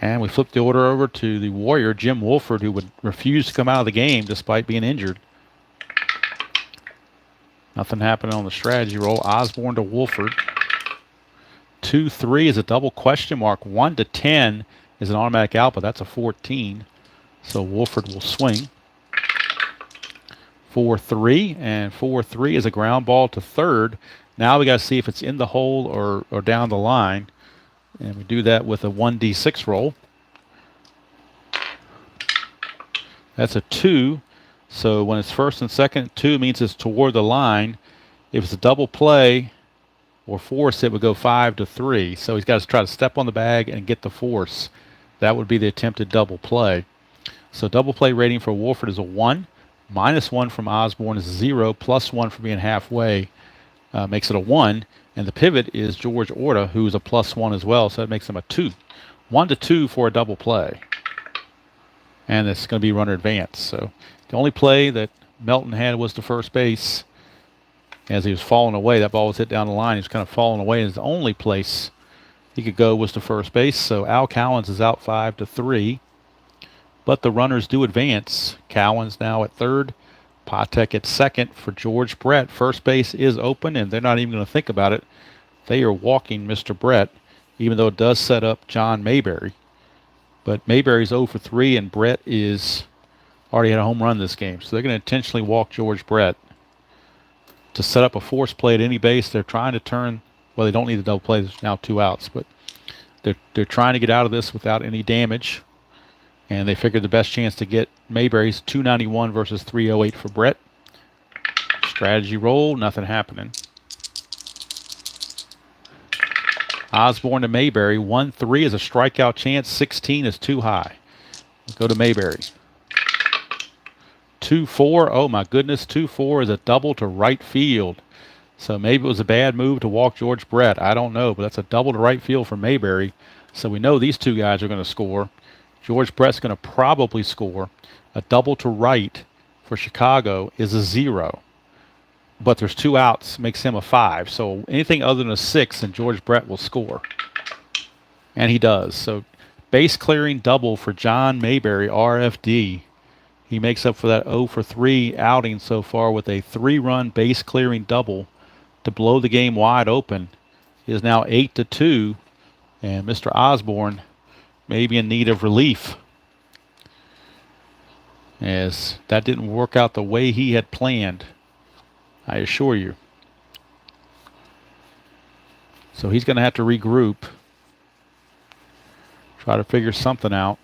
A: And we flip the order over to the Warrior, Jim Wolford, who would refuse to come out of the game despite being injured. Nothing happening on the strategy roll. Osborne to Wolford. 2-3 is a double question mark. 1-10 is an automatic out, but that's a 14. So Wolford will swing. 4-3, and 4-3 is a ground ball to third. Now we got to see if it's in the hole or down the line. And we do that with a 1d6 roll. That's a 2. So when it's first and second, 2 means it's toward the line. If it's a double play or force, it would go 5-3. So he's got to try to step on the bag and get the force. That would be the attempted double play. So double play rating for Wolford is a 1. -1 from Osborne is 0. +1 for being halfway makes it a 1. And the pivot is George Orta, who's a +1 as well. So that makes him a 2. 1-2 for a double play. And it's going to be runner advance. So the only play that Melton had was to first base. As he was falling away, that ball was hit down the line. He was kind of falling away. And the only place he could go was to first base. So Al Cowens is out 5-3. But the runners do advance. Cowens now at third. Patek at second for George Brett. First base is open, and they're not even going to think about it. They are walking Mr. Brett, even though it does set up John Mayberry. But Mayberry's 0-3, and Brett is already had a home run this game. So they're going to intentionally walk George Brett to set up a force play at any base. They're trying to turn. Well, they don't need a double play. There's now 2 outs. But They're trying to get out of this without any damage, and they figured the best chance to get Mayberry's 291 versus 308 for Brett. Strategy roll, nothing happening. Osborne to Mayberry. 1-3 is a strikeout chance. 16 is too high. We'll go to Mayberry. 2-4. Oh my goodness. 2-4 is a double to right field. So maybe it was a bad move to walk George Brett. I don't know, but that's a double to right field for Mayberry. So we know these two guys are going to score. George Brett's going to probably score. A double to right for Chicago is a 0. But there's 2 outs, makes him a 5. So anything other than a 6, and George Brett will score. And he does. So base clearing double for John Mayberry, RFD. He makes up for that 0 for 3 outing so far with a 3-run base clearing double to blow the game wide open. It is now 8-2, and Mr. Osborne may be in need of relief, as that didn't work out the way he had planned, I assure you. So he's going to have to regroup, try to figure something out,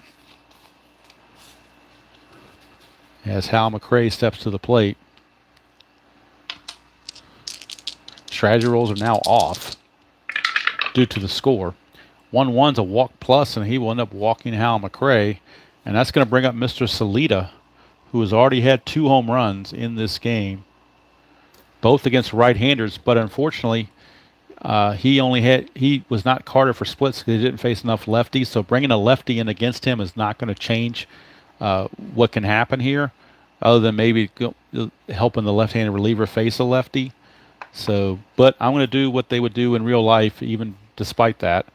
A: as Hal McRae steps to the plate. Strategy rolls are now off due to the score. 1-1's a walk plus, and he will end up walking Hal McRae. And that's going to bring up Mr. Salita, who has already had 2 home runs in this game, both against right-handers. But unfortunately, he was not carded for splits because he didn't face enough lefties. So bringing a lefty in against him is not going to change what can happen here, other than maybe helping the left-handed reliever face a lefty. So, but I'm going to do what they would do in real life, even despite that,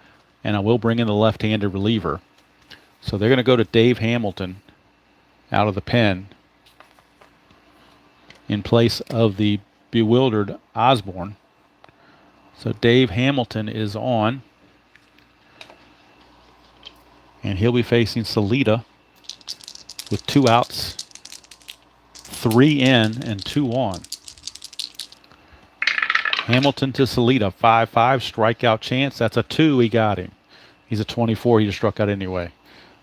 A: and I will bring in the left-handed reliever. So they're going to go to Dave Hamilton out of the pen in place of the bewildered Osborne. So Dave Hamilton is on, and he'll be facing Salita with 2 outs, 3 in and 2 on. Hamilton to Salita, 5-5, strikeout chance. That's a 2, he got him. He's a 24, he just struck out anyway.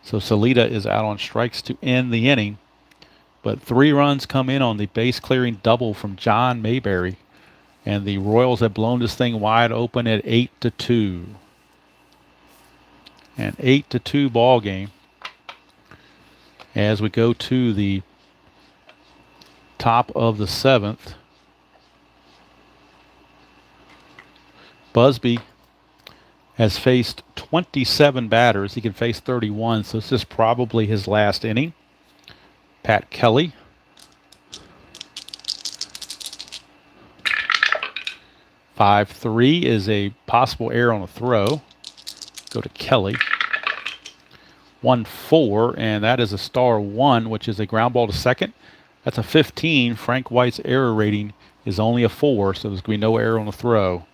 A: So Salita is out on strikes to end the inning. But 3 runs come in on the base clearing double from John Mayberry. And the Royals have blown this thing wide open at 8-2. An 8-2 ball game. As we go to the top of the 7th. Busby has faced 27 batters. He can face 31, so this is probably his last inning. Pat Kelly. (5-3) is a possible error on a throw. Go to Kelly. 1-4, and that is a star 1, which is a ground ball to second. That's a 15. Frank White's error rating is only a 4, so there's going to be no error on the throw.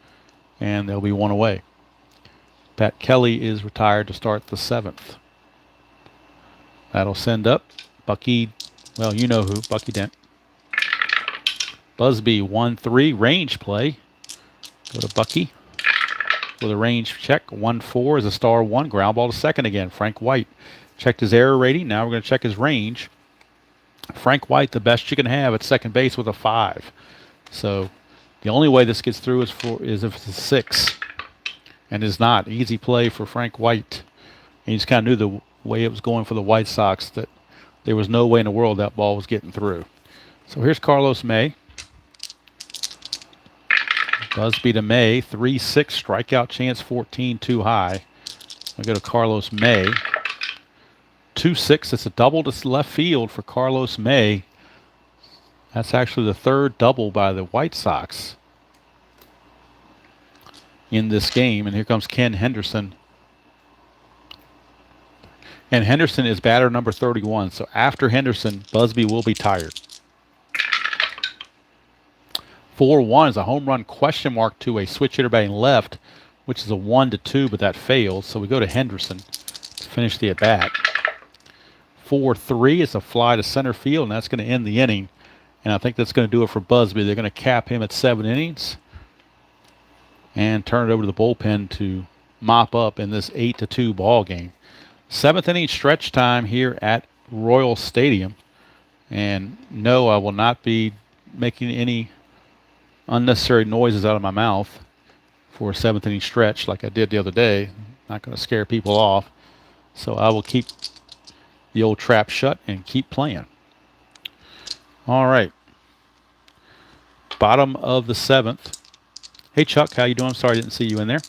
A: And there'll be 1 away. Pat Kelly is retired to start the 7th. That'll send up Bucky, well, you know who, Bucky Dent. Busby, 1-3, range play. Go to Bucky with a range check. 1-4 is a star 1, ground ball to second again. Frank White checked his error rating. Now we're going to check his range. Frank White, the best you can have at second base with a 5. So the only way this gets through is if it's a 6. And it's not. Easy play for Frank White. And you just kind of knew the way it was going for the White Sox that there was no way in the world that ball was getting through. So here's Carlos May. Busby to May. 3-6. Strikeout chance 14 too high. I go to Carlos May. 2-6. It's a double to left field for Carlos May. That's actually the 3rd double by the White Sox in this game. And here comes Ken Henderson. And Henderson is batter number 31. So after Henderson, Busby will be tired. 4-1 is a home run question mark to a switch hitter batting left, which is a 1-2, but that fails. So we go to Henderson to finish the at-bat. 4-3 is a fly to center field, and that's going to end the inning. And I think that's going to do it for Busby. They're going to cap him at 7 innings and turn it over to the bullpen to mop up in this 8-2 ball game. 7th inning stretch time here at Royal Stadium. And no, I will not be making any unnecessary noises out of my mouth for a 7th inning stretch like I did the other day. Not going to scare people off. So I will keep the old trap shut and keep playing. All right. Bottom of the 7th. Hey, Chuck, how you doing? Sorry I didn't see you in there.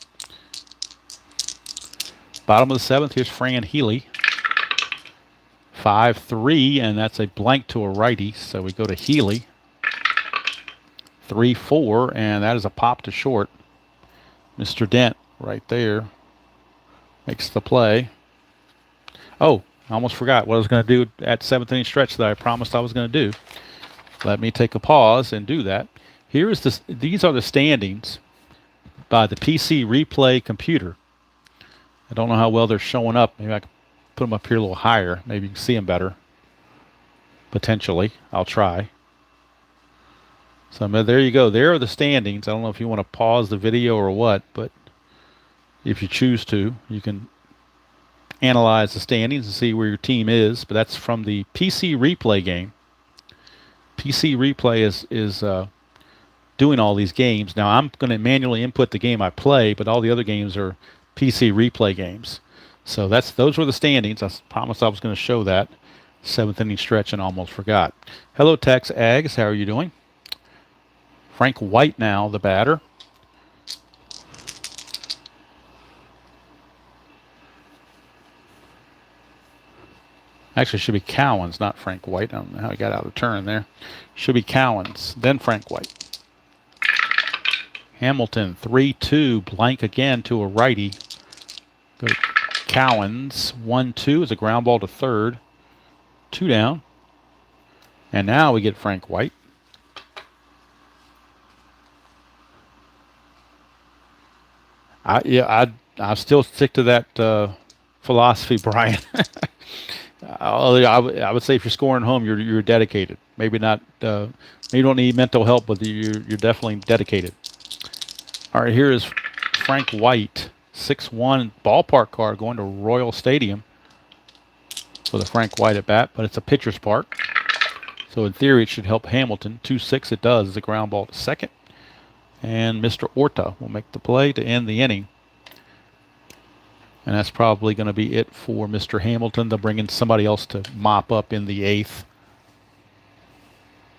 A: Bottom of the 7th, here's Fran Healy. 5-3, and that's a blank to a righty. So we go to Healy. 3-4, and that is a pop to short. Mr. Dent right there makes the play. Oh, I almost forgot what I was going to do at 7th inning stretch that I promised I was going to do. Let me take a pause and do that. Here is this. These are the standings by the PC replay computer. I don't know how well they're showing up. Maybe I can put them up here a little higher. Maybe you can see them better. Potentially. I'll try. So there you go. There are the standings. I don't know if you want to pause the video or what, but if you choose to, you can analyze the standings and see where your team is. But that's from the PC replay game. PC replay is doing all these games. Now I'm going to manually input the game I play, but all the other games are PC replay games. So those were the standings. I promised I was going to show that. 7th inning stretch and almost forgot. Hello, Tex Aggs. How are you doing? Frank White now, the batter. Actually, it should be Cowens, not Frank White. I don't know how he got out of turn there. Should be Cowens, then Frank White. Hamilton, 3-2, blank again to a righty. Go to Cowens, 1-2 is a ground ball to third. 2 down. And now we get Frank White. I still stick to that philosophy, Brian. I would say if you're scoring home, you're dedicated. Maybe not. Maybe you don't need mental help, but you're definitely dedicated. All right, here is Frank White, 6-1 ballpark card going to Royal Stadium for the Frank White at bat, but it's a pitcher's park. So in theory, it should help Hamilton. 2-6 it does. It's a ground ball to second. And Mr. Orta will make the play to end the inning. And that's probably going to be it for Mr. Hamilton. They'll bring in somebody else to mop up in the 8th.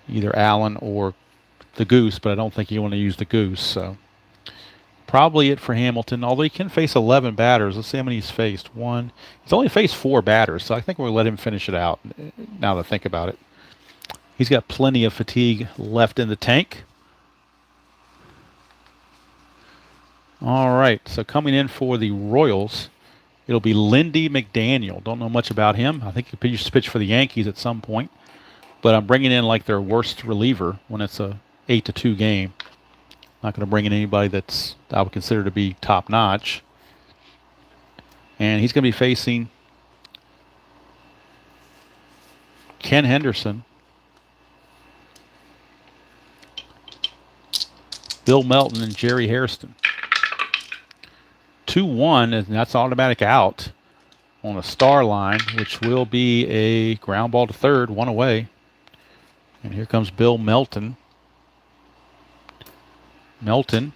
A: Either Allen or the Goose, but I don't think you want to use the Goose. So probably it for Hamilton, although he can face 11 batters. Let's see how many he's faced. He's only faced 4 batters, so I think we'll let him finish it out now that I think about it. He's got plenty of fatigue left in the tank. All right, so coming in for the Royals, it'll be Lindy McDaniel. Don't know much about him. I think he used to pitch for the Yankees at some point. But I'm bringing in like their worst reliever when it's a 8-2 game. Not going to bring in anybody that's I would consider to be top-notch. And he's going to be facing Ken Henderson, Bill Melton, and Jerry Hairston. 2-1, and that's automatic out on a star line, which will be a ground ball to third, 1 away. And here comes Bill Melton. Melton.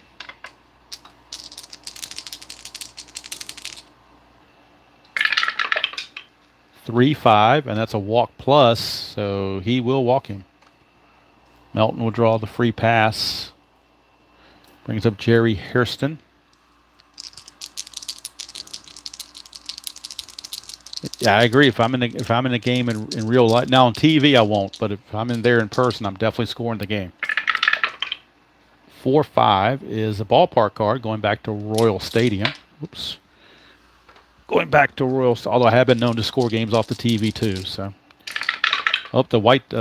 A: 3-5, and that's a walk plus, so he will walk him. Melton will draw the free pass. Brings up Jerry Hairston. Yeah, I agree. If I'm in the game in real life, now on TV I won't, but if I'm in there in person, I'm definitely scoring the game. 4-5 is a ballpark card going back to Royal Stadium. Oops. Going back to Royal, although I have been known to score games off the TV too. So, oh, the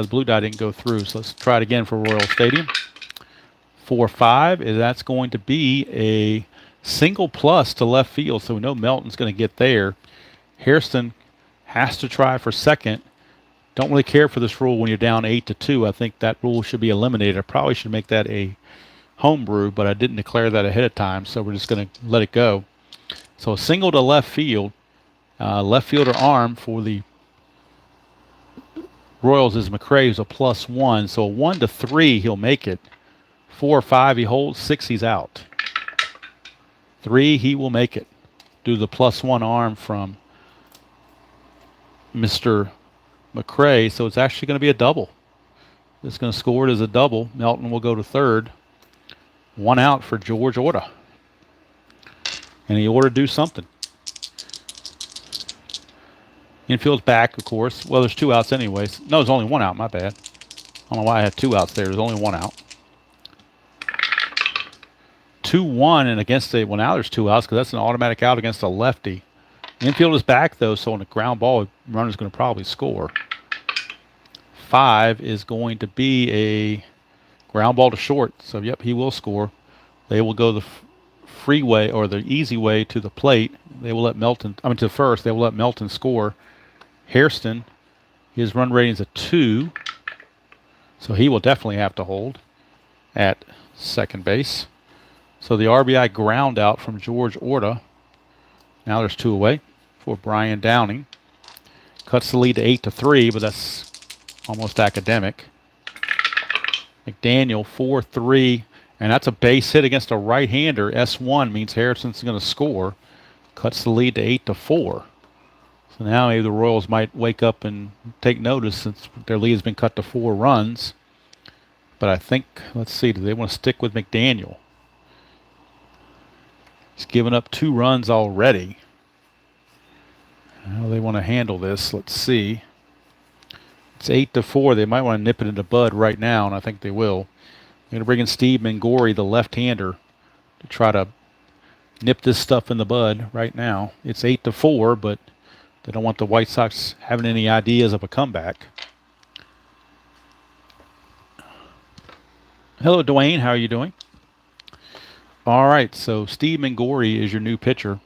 A: blue die didn't go through. So let's try it again for Royal Stadium. 4-5 is that's going to be a single plus to left field, so we know Melton's going to get there. Hairston has to try for second. Don't really care for this rule when you're down 8-2. I think that rule should be eliminated. I probably should make that a homebrew, but I didn't declare that ahead of time, so we're just going to let it go. So a single to left field. Left fielder arm for the Royals is McCray, who's a +1. So a 1 to 3, he'll make it. 4 or 5, he holds. 6, he's out. 3, he will make it. Do the +1 arm from Mr. McCray. So it's actually going to be a double. It's going to score it as a double. Melton will go to third. 1 out for George Orta. And he ought to do something. Infield's back, of course. Well, there's 2 outs anyways. No, there's only 1 out. My bad. I don't know why I had 2 outs there. There's only 1 out. 2-1, and against a, well, now there's 2 outs because that's an automatic out against a lefty. Infield is back, though, so on a ground ball, runner's going to probably score. 5 is going to be a ground ball to short. So, yep, he will score. They will go the freeway or the easy way to the plate. They will let Melton, to first. They will let Melton score. Hairston, his run rating is a 2. So he will definitely have to hold at second base. So the RBI ground out from George Orta. Now there's 2 away for Brian Downing. Cuts the lead to 8 to 3, but that's almost academic. McDaniel 4-3, and that's a base hit against a right-hander. S1 means Harrison's going to score. Cuts the lead to 8 to 4. So now maybe the Royals might wake up and take notice since their lead has been cut to 4 runs. But I think, let's see, do they want to stick with McDaniel? He's given up 2 runs already. How do they want to handle this? Let's see. It's 8 to 4. They might want to nip it in the bud right now, and I think they will. They're going to bring in Steve Mangori, the left-hander, to try to nip this stuff in the bud right now. It's 8 to 4, but they don't want the White Sox having any ideas of a comeback. Hello, Dwayne. How are you doing? All right, so Steve Mangori is your new pitcher.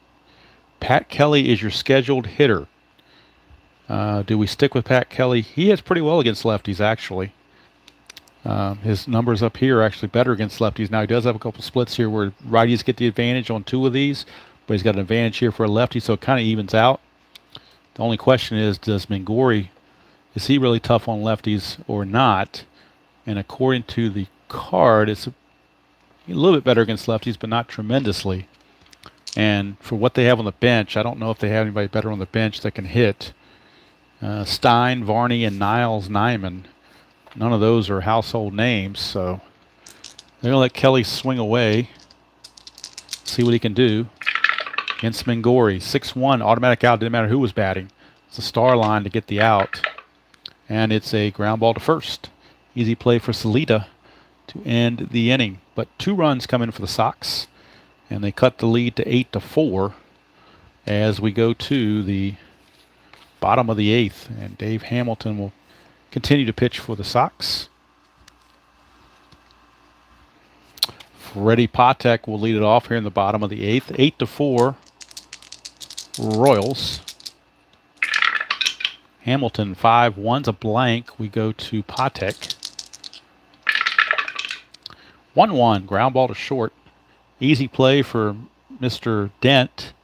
A: Pat Kelly is your scheduled hitter. Do we stick with Pat Kelly? He hits pretty well against lefties, actually. His numbers up here are actually better against lefties. Now, he does have a couple splits here where righties get the advantage on 2 of these, but he's got an advantage here for a lefty, so it kind of evens out. The only question is, does Mangori, is he really tough on lefties or not? And according to the card, it's a little bit better against lefties, but not tremendously. And for what they have on the bench, I don't know if they have anybody better on the bench that can hit. Stein, Varney, and Niles Nyman. None of those are household names, so they're going to let Kelly swing away, see what he can do against Mangori. 6-1, automatic out, didn't matter who was batting. It's a star line to get the out, and it's a ground ball to first. Easy play for Salita to end the inning. But 2 runs come in for the Sox, and they cut the lead to 8 to 4 as we go to the bottom of the 8th, and Dave Hamilton will continue to pitch for the Sox. Freddie Patek will lead it off here in the bottom of the 8th. 8 to 4, Royals. Hamilton 5-1's a blank. We go to Patek. 1-1, ground ball to short. Easy play for Mr. Dent.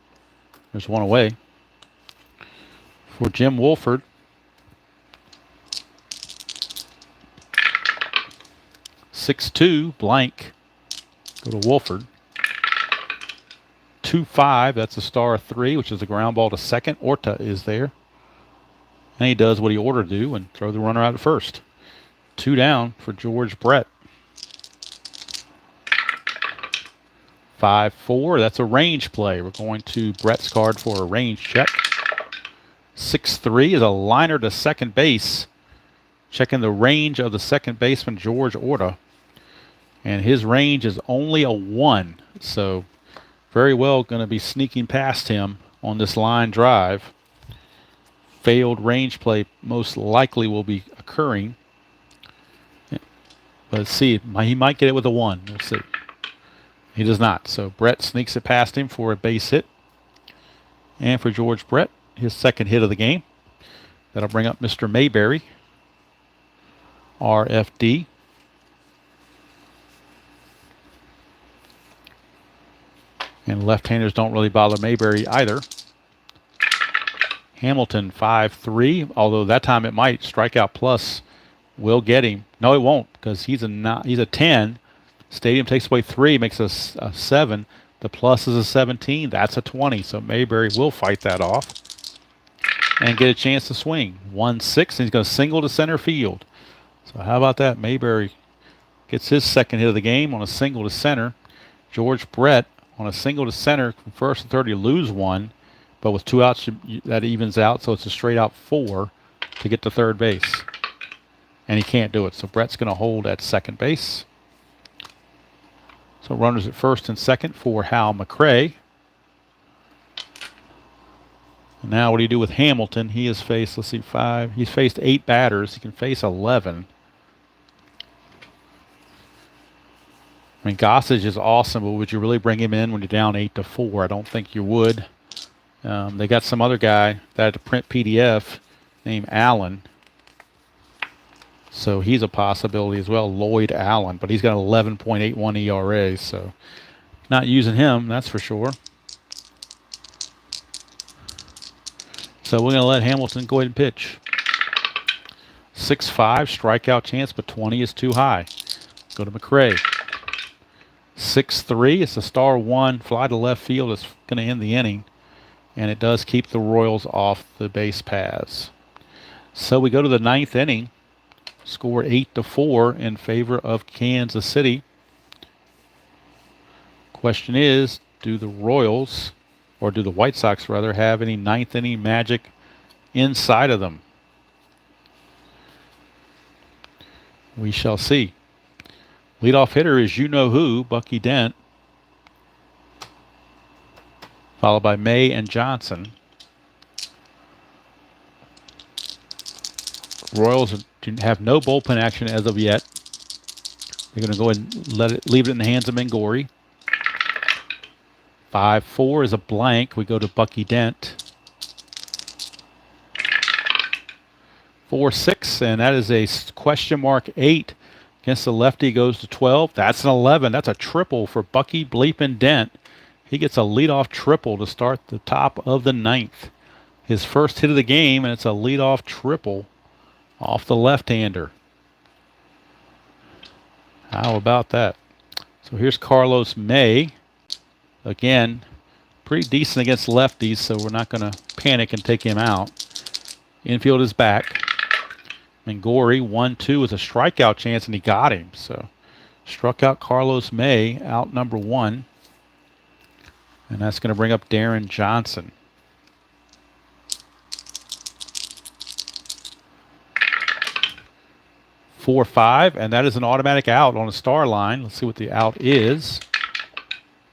A: There's 1 away. For Jim Wolford. 6-2, blank. Go to Wolford. 2-5, that's a star of 3, which is a ground ball to second. Orta is there. And he does what he ought to do and throw the runner out at first. 2 down for George Brett. 5-4, that's a range play. We're going to Brett's card for a range check. 6-3 is a liner to second base. Checking the range of the second baseman, George Orta. And his range is only a 1. So very well going to be sneaking past him on this line drive. Failed range play most likely will be occurring. But let's see. He might get it with a 1. We'll see. He does not. So Brett sneaks it past him for a base hit. And for George Brett, his second hit of the game. That'll bring up Mr. Mayberry. RFD. And left-handers don't really bother Mayberry either. Hamilton 5-3, although that time it might. Strikeout plus will get him. No, it won't, because he's a 10. Stadium takes away 3, makes us a 7. The plus is a 17. That's a 20. So Mayberry will fight that off and get a chance to swing. 1-6, and he's going to single to center field. So how about that? Mayberry gets his second hit of the game on a single to center. George Brett on a single to center from first to third. You lose 1, but with 2 outs, that evens out. So it's a straight out 4 to get to third base. And he can't do it. So Brett's going to hold at second base. So runners at first and second for Hal McRae. And now what do you do with Hamilton? He has faced, let's see, 5. He's faced 8 batters. He can face 11. I mean, Gossage is awesome, but would you really bring him in when you're down 8-4? I don't think you would. They got some other guy that had to print PDF named Allen. So he's a possibility as well, Lloyd Allen, but he's got an 11.81 ERA, so not using him, that's for sure. So we're going to let Hamilton go ahead and pitch. 6-5, strikeout chance, but 20 is too high. Go to McRae. 6-3, it's a star 1, fly to left field. It's going to end the inning, and it does keep the Royals off the base paths. So we go to the 9th inning. Score 8-4 in favor of Kansas City. Question is, do the Royals, or do the White Sox rather, have any 9th inning magic inside of them? We shall see. Leadoff hitter is you-know-who, Bucky Dent, followed by May and Johnson. Royals have no bullpen action as of yet. They're going to go ahead and leave it in the hands of Mangori. 5-4 is a blank. We go to Bucky Dent. 4-6, and that is a question mark 8 against the lefty. Goes to 12. That's an 11. That's a triple for Bucky Bleepin' Dent. He gets a leadoff triple to start the top of the 9th. His first hit of the game, and it's a leadoff triple off the left-hander. How about that? So here's Carlos May. Again, pretty decent against lefties, so we're not going to panic and take him out. Infield is back. Mangori, 1-2 with a strikeout chance, and he got him. So struck out Carlos May, out number 1. And that's going to bring up Darren Johnson. 4-5, and that is an automatic out on a star line. Let's see what the out is.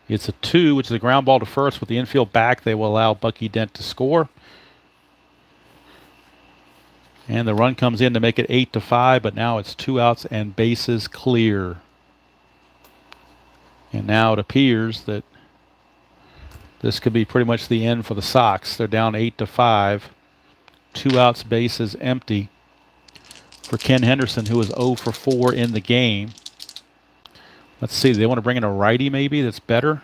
A: It's a 2, which is a ground ball to first. With the infield back, they will allow Bucky Dent to score. And the run comes in to make it 8-5, but now it's 2 outs and bases clear. And now it appears that this could be pretty much the end for the Sox. They're down 8-5. 2 outs, bases empty for Ken Henderson, who is 0 for 4 in the game. Let's see. They want to bring in a righty maybe that's better.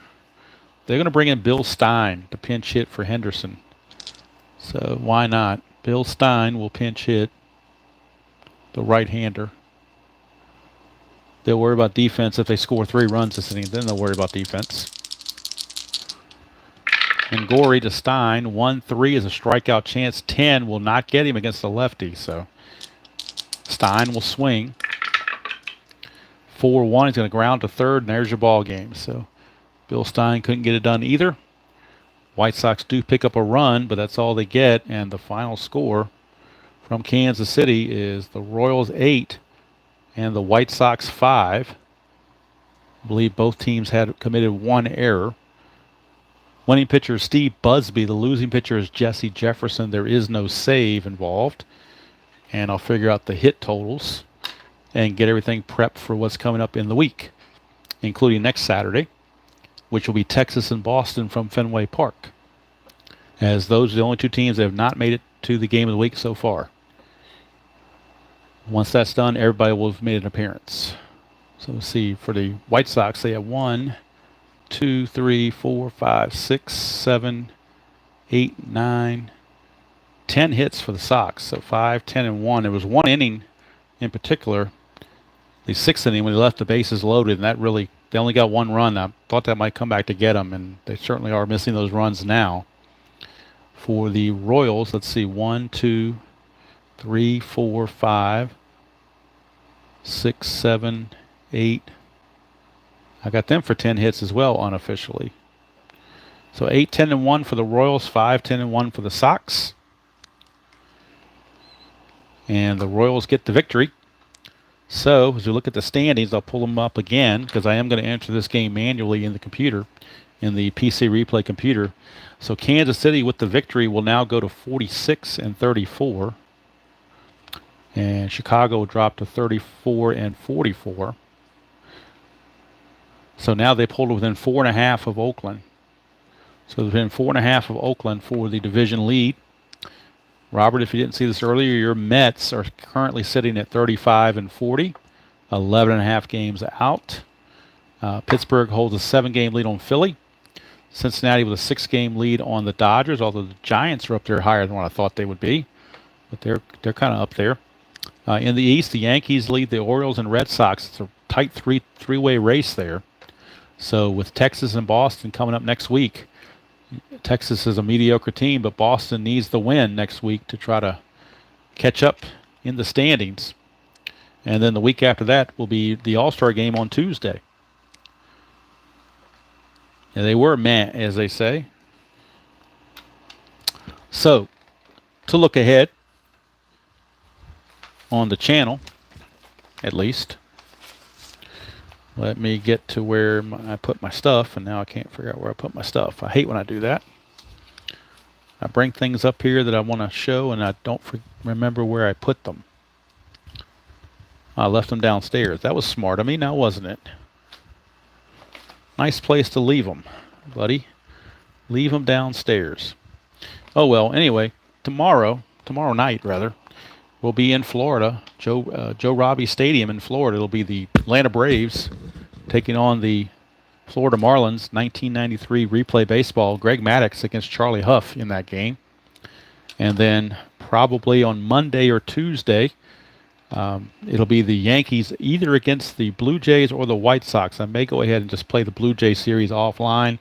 A: They're going to bring in Bill Stein to pinch hit for Henderson. So why not? Bill Stein will pinch hit the right-hander. They'll worry about defense if they score 3 runs this inning. Then they'll worry about defense. And Gorey to Stein. 1-3 is a strikeout chance. 10 will not get him against the lefty. So Stein will swing. 4-1. He's going to ground to third, and there's your ball game. So Bill Stein couldn't get it done either. White Sox do pick up a run, but that's all they get. And the final score from Kansas City is the Royals 8 and the White Sox 5. I believe both teams had committed 1 error. Winning pitcher is Steve Busby. The losing pitcher is Jesse Jefferson. There is no save involved. And I'll figure out the hit totals and get everything prepped for what's coming up in the week, including next Saturday, which will be Texas and Boston from Fenway Park, as those are the only 2 teams that have not made it to the game of the week so far. Once that's done, everybody will have made an appearance. So let's see, for the White Sox, they have 1, 2, 3, 4, 5, 6, 7, 8, 9, 10 hits for the Sox. So 5, 10, and 1. There was one inning in particular, the sixth inning, when they left the bases loaded, and that really, they only got one run. I thought that might come back to get them, and they certainly are missing those runs now. For the Royals, let's see, 1, 2, 3, 4, 5, 6, 7, 8. I got them for 10 hits as well, unofficially. So 8, 10, and 1 for the Royals, 5, 10, and 1 for the Sox. And the Royals get the victory. So, as we look at the standings, I'll pull them up again because I am going to enter this game manually in the computer, in the PC replay computer. So, Kansas City with the victory will now go to 46 and 34. And Chicago will drop to 34 and 44. So now they pulled within 4.5 of Oakland. So within 4.5 of Oakland for the division lead. Robert, if you didn't see this earlier, your Mets are currently sitting at 35 and 40, 11.5 games out. Pittsburgh holds a 7-game lead on Philly. Cincinnati with a 6-game lead on the Dodgers, although the Giants are up there higher than what I thought they would be. But they're kind of up there. In the East, the Yankees lead the Orioles and Red Sox. It's a tight three-way race there. So with Texas and Boston coming up next week, Texas is a mediocre team, but Boston needs the win next week to try to catch up in the standings. And then the week after that will be the All-Star game on Tuesday. And they were meh, as they say. So, to look ahead on the channel, at least, let me get to where I put my stuff, and now I can't figure out where I put my stuff. I hate when I do that. I bring things up here that I want to show, and I don't remember where I put them. I left them downstairs. That was smart of me, now wasn't it? Nice place to leave them, buddy. Leave them downstairs. Oh, well, anyway, tomorrow night, rather, we'll be in Florida, Joe Robbie Stadium in Florida. It'll be the Atlanta Braves taking on the Florida Marlins, 1993 replay baseball. Greg Maddux against Charlie Huff in that game. And then probably on Monday or Tuesday, it'll be the Yankees either against the Blue Jays or the White Sox. I may go ahead and just play the Blue Jays series offline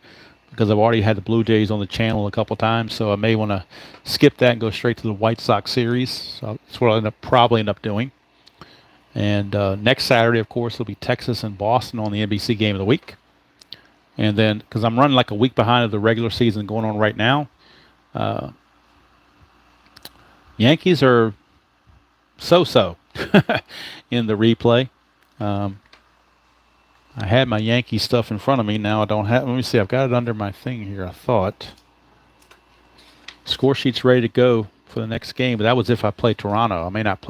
A: because I've already had the Blue Jays on the channel a couple times, so I may want to skip that and go straight to the White Sox series. So that's what I'll probably end up doing. And next Saturday, of course, it'll be Texas and Boston on the NBC game of the week. And then, because I'm running like a week behind of the regular season going on right now, Yankees are so-so in the replay. I had my Yankee stuff in front of me. Now I don't have. Let me see. I've got it under my thing here. I thought score sheet's ready to go for the next game, but that was if I play Toronto. I may not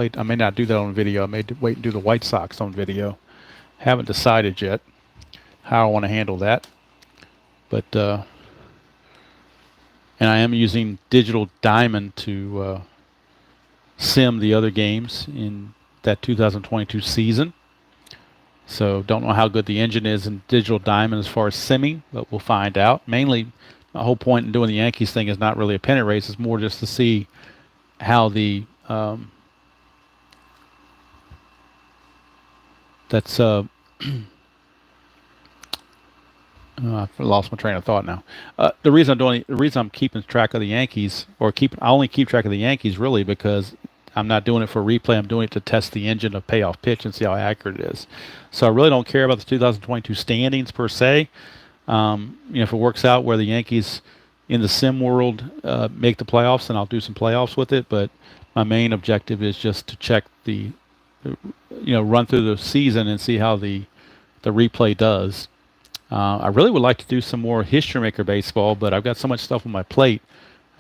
A: do that on video. I may wait and do the White Sox on video. Haven't decided yet how I want to handle that. But and I am using Digital Diamond to sim the other games in that 2022 season. So don't know how good the engine is in Digital Diamond as far as simming, but we'll find out. Mainly, my whole point in doing the Yankees thing is not really a pennant race. It's more just to see how the I've lost my train of thought now. The reason I'm keeping track of the Yankees, I only keep track of the Yankees really because I'm not doing it for replay. I'm doing it to test the engine of payoff pitch and see how accurate it is. So I really don't care about the 2022 standings per se. If it works out where the Yankees in the sim world make the playoffs, then I'll do some playoffs with it. But my main objective is just to check run through the season and see how the replay does. I really would like to do some more History Maker baseball, but I've got so much stuff on my plate.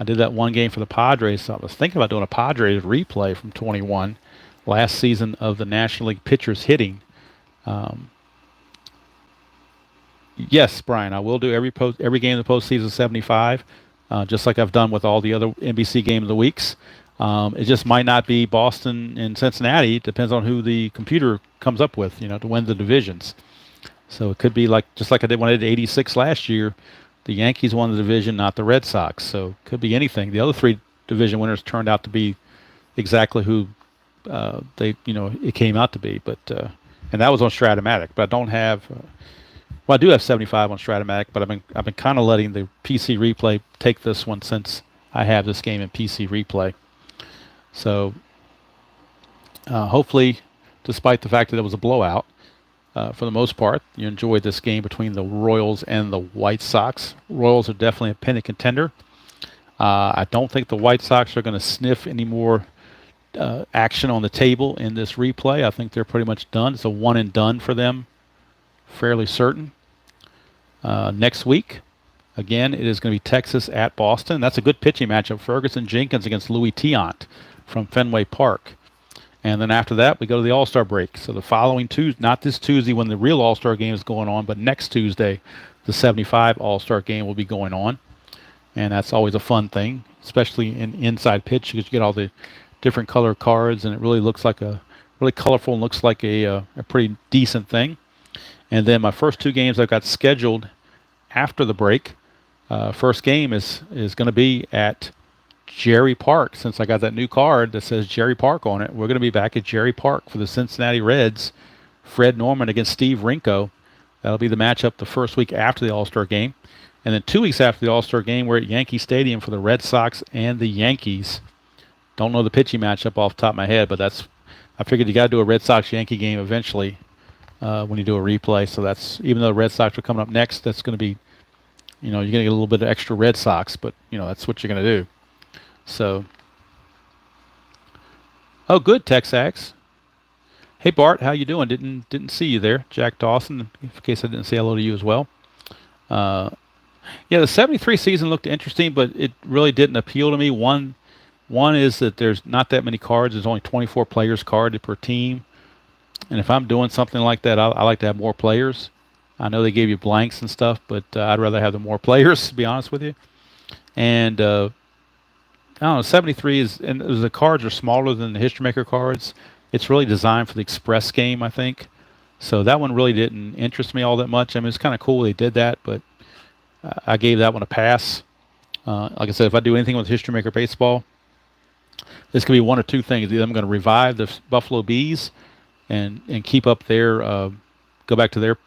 A: I did that one game for the Padres, so I was thinking about doing a Padres replay from 21, last season of the National League pitchers hitting. Yes, Brian, I will do every game of the postseason 75, just like I've done with all the other NBC game of the weeks. It just might not be Boston and Cincinnati. It depends on who the computer comes up with, to win the divisions. So it could be like just like I did when I did 86 last year. The Yankees won the division, not the Red Sox. So it could be anything. The other three division winners turned out to be exactly who it came out to be. But and that was on Stratomatic. But I don't have. Well, I do have 75 on Stratomatic, but I've been kind of letting the PC replay take this one since I have this game in PC replay. So hopefully, despite the fact that it was a blowout, for the most part, you enjoyed this game between the Royals and the White Sox. Royals are definitely a pennant contender. I don't think the White Sox are going to sniff any more action on the table in this replay. I think they're pretty much done. It's a one and done for them, fairly certain. Next week, again, it is going to be Texas at Boston. That's a good pitching matchup. Ferguson Jenkins against Louis Tiant from Fenway Park. And then after that, we go to the All-Star break. So the following Tuesday, not this Tuesday when the real All-Star game is going on, but next Tuesday, the 75 All-Star game will be going on. And that's always a fun thing, especially in inside pitch because you get all the different color cards, and it really looks like really colorful and looks like a pretty decent thing. And then my first two games I've got scheduled after the break. First game is going to be at Jerry Park. Since I got that new card that says Jerry Park on it, we're going to be back at Jerry Park for the Cincinnati Reds. Fred Norman against Steve Rinko. That'll be the matchup the first week after the All-Star game. And then 2 weeks after the All-Star game, we're at Yankee Stadium for the Red Sox and the Yankees. Don't know the pitching matchup off the top of my head, but I figured you got to do a Red Sox-Yankee game eventually when you do a replay. So that's, even though the Red Sox are coming up next, that's going to be, you're going to get a little bit of extra Red Sox, but, that's what you're going to do. So, oh, good, Texax. Hey, Bart, how you doing? Didn't see you there. Jack Dawson, in case I didn't say hello to you as well. Yeah, the 73 season looked interesting, but it really didn't appeal to me. One is that there's not that many cards. There's only 24 players carded per team. And if I'm doing something like that, I like to have more players. I know they gave you blanks and stuff, but I'd rather have the more players, to be honest with you. And I don't know, 73 and the cards are smaller than the History Maker cards. It's really designed for the Express game, I think. So that one really didn't interest me all that much. I mean, it's kind of cool they did that, but I gave that one a pass. Like I said, if I do anything with History Maker Baseball, this could be one or two things. Either I'm going to revive the Buffalo Bees and keep up their, go back to their,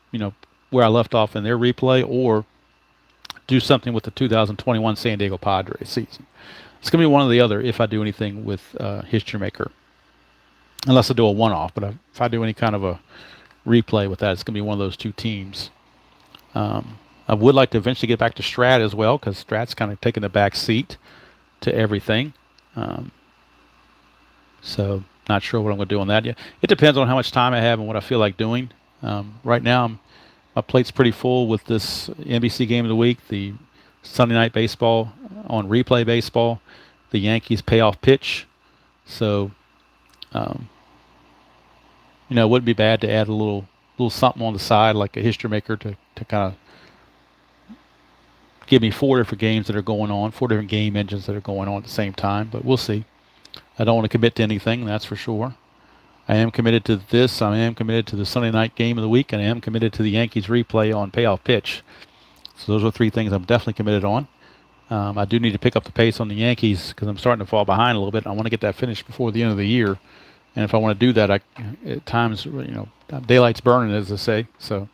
A: where I left off in their replay, or do something with the 2021 San Diego Padres season. It's going to be one or the other if I do anything with History Maker. Unless I do a one-off, but if I do any kind of a replay with that, it's going to be one of those two teams. I would like to eventually get back to Strat as well, because Strat's kind of taking the back seat to everything. So not sure what I'm going to do on that yet. It depends on how much time I have and what I feel like doing. Right now, my plate's pretty full with this NBC Game of the Week, the Sunday Night Baseball on Replay Baseball, the Yankees payoff pitch. So, it wouldn't be bad to add a little something on the side, like a History Maker, to kind of give me 4 different games that are going on, 4 different game engines that are going on at the same time. But we'll see. I don't want to commit to anything, that's for sure. I am committed to this. I am committed to the Sunday Night Game of the Week, and I am committed to the Yankees replay on payoff pitch. So those are 3 things I'm definitely committed on. I do need to pick up the pace on the Yankees because I'm starting to fall behind a little bit. I want to get that finished before the end of the year. And if I want to do that, at times, daylight's burning, as they say. So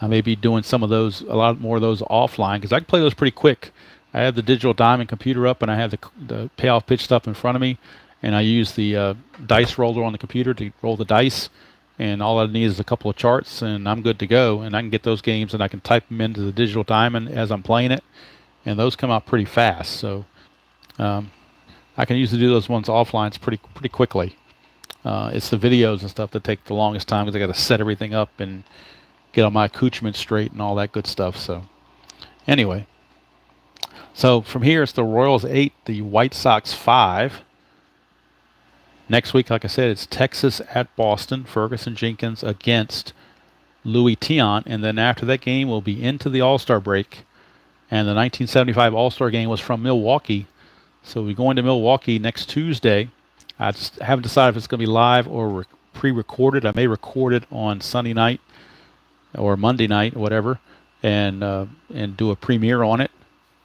A: I may be doing some of those, a lot more of those offline, because I can play those pretty quick. I have the Digital Diamond computer up, and I have the payoff pitch stuff in front of me, and I use the dice roller on the computer to roll the dice, and all I need is a couple of charts, and I'm good to go. And I can get those games, and I can type them into the Digital Diamond as I'm playing it, and those come out pretty fast. So I can usually do those ones offline pretty quickly. It's the videos and stuff that take the longest time because I got to set everything up and get all my accoutrements straight and all that good stuff. So anyway, so from here it's the Royals 8, the White Sox 5. Next week, like I said, it's Texas at Boston. Ferguson Jenkins against Louis Tiant, and then after that game, we'll be into the All-Star break. And the 1975 All-Star game was from Milwaukee, so we're going to Milwaukee next Tuesday. I just haven't decided if it's going to be live or pre-recorded. I may record it on Sunday night or Monday night, or whatever, and do a premiere on it.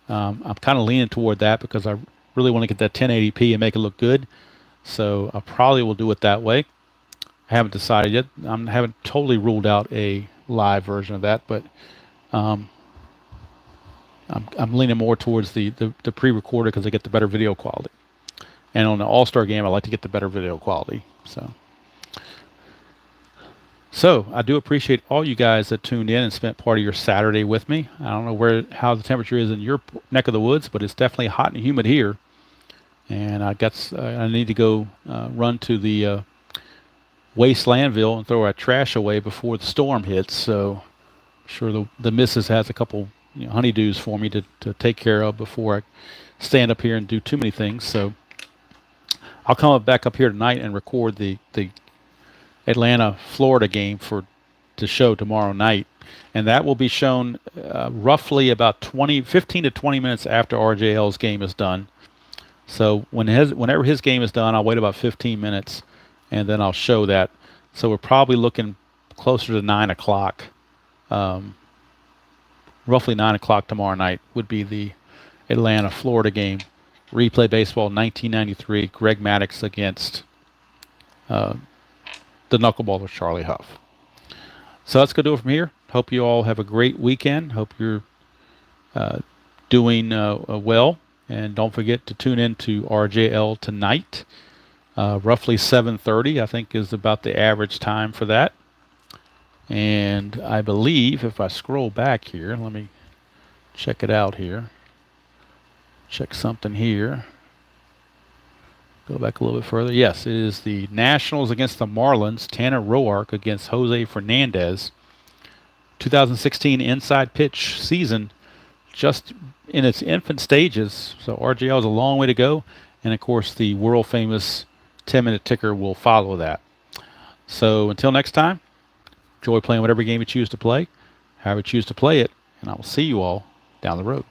A: I'm kind of leaning toward that because I really want to get that 1080p and make it look good. So I probably will do it that way. I haven't decided yet. I haven't totally ruled out a live version of that, but I'm leaning more towards the pre-recorded because I get the better video quality. And on the All-Star game, I like to get the better video quality. So I do appreciate all you guys that tuned in and spent part of your Saturday with me. I don't know how the temperature is in your neck of the woods, but it's definitely hot and humid here. And I guess I need to go run to the Waste Landfill and throw our trash away before the storm hits. So I'm sure the missus has a couple honeydews for me to take care of before I stand up here and do too many things. So I'll come back up here tonight and record the Atlanta, Florida game to show tomorrow night. And that will be shown roughly about 15 to 20 minutes after RJL's game is done. So whenever his game is done, I'll wait about 15 minutes, and then I'll show that. So we're probably looking closer to 9 o'clock. Roughly 9 o'clock tomorrow night would be the Atlanta, Florida game. Replay Baseball 1993, Greg Maddux against the knuckleballer Charlie Huff. So let's go do it from here. Hope you all have a great weekend. Hope you're doing well. And don't forget to tune in to RJL tonight. Roughly 7:30, I think, is about the average time for that. And I believe if I scroll back here, let me check it out here. Check something here. Go back a little bit further. Yes, it is the Nationals against the Marlins. Tanner Roark against Jose Fernandez. 2016 inside pitch season, just in its infant stages. So RJL is a long way to go. And, of course, the world-famous 10-minute ticker will follow that. So until next time, enjoy playing whatever game you choose to play, however you choose to play it, and I will see you all down the road.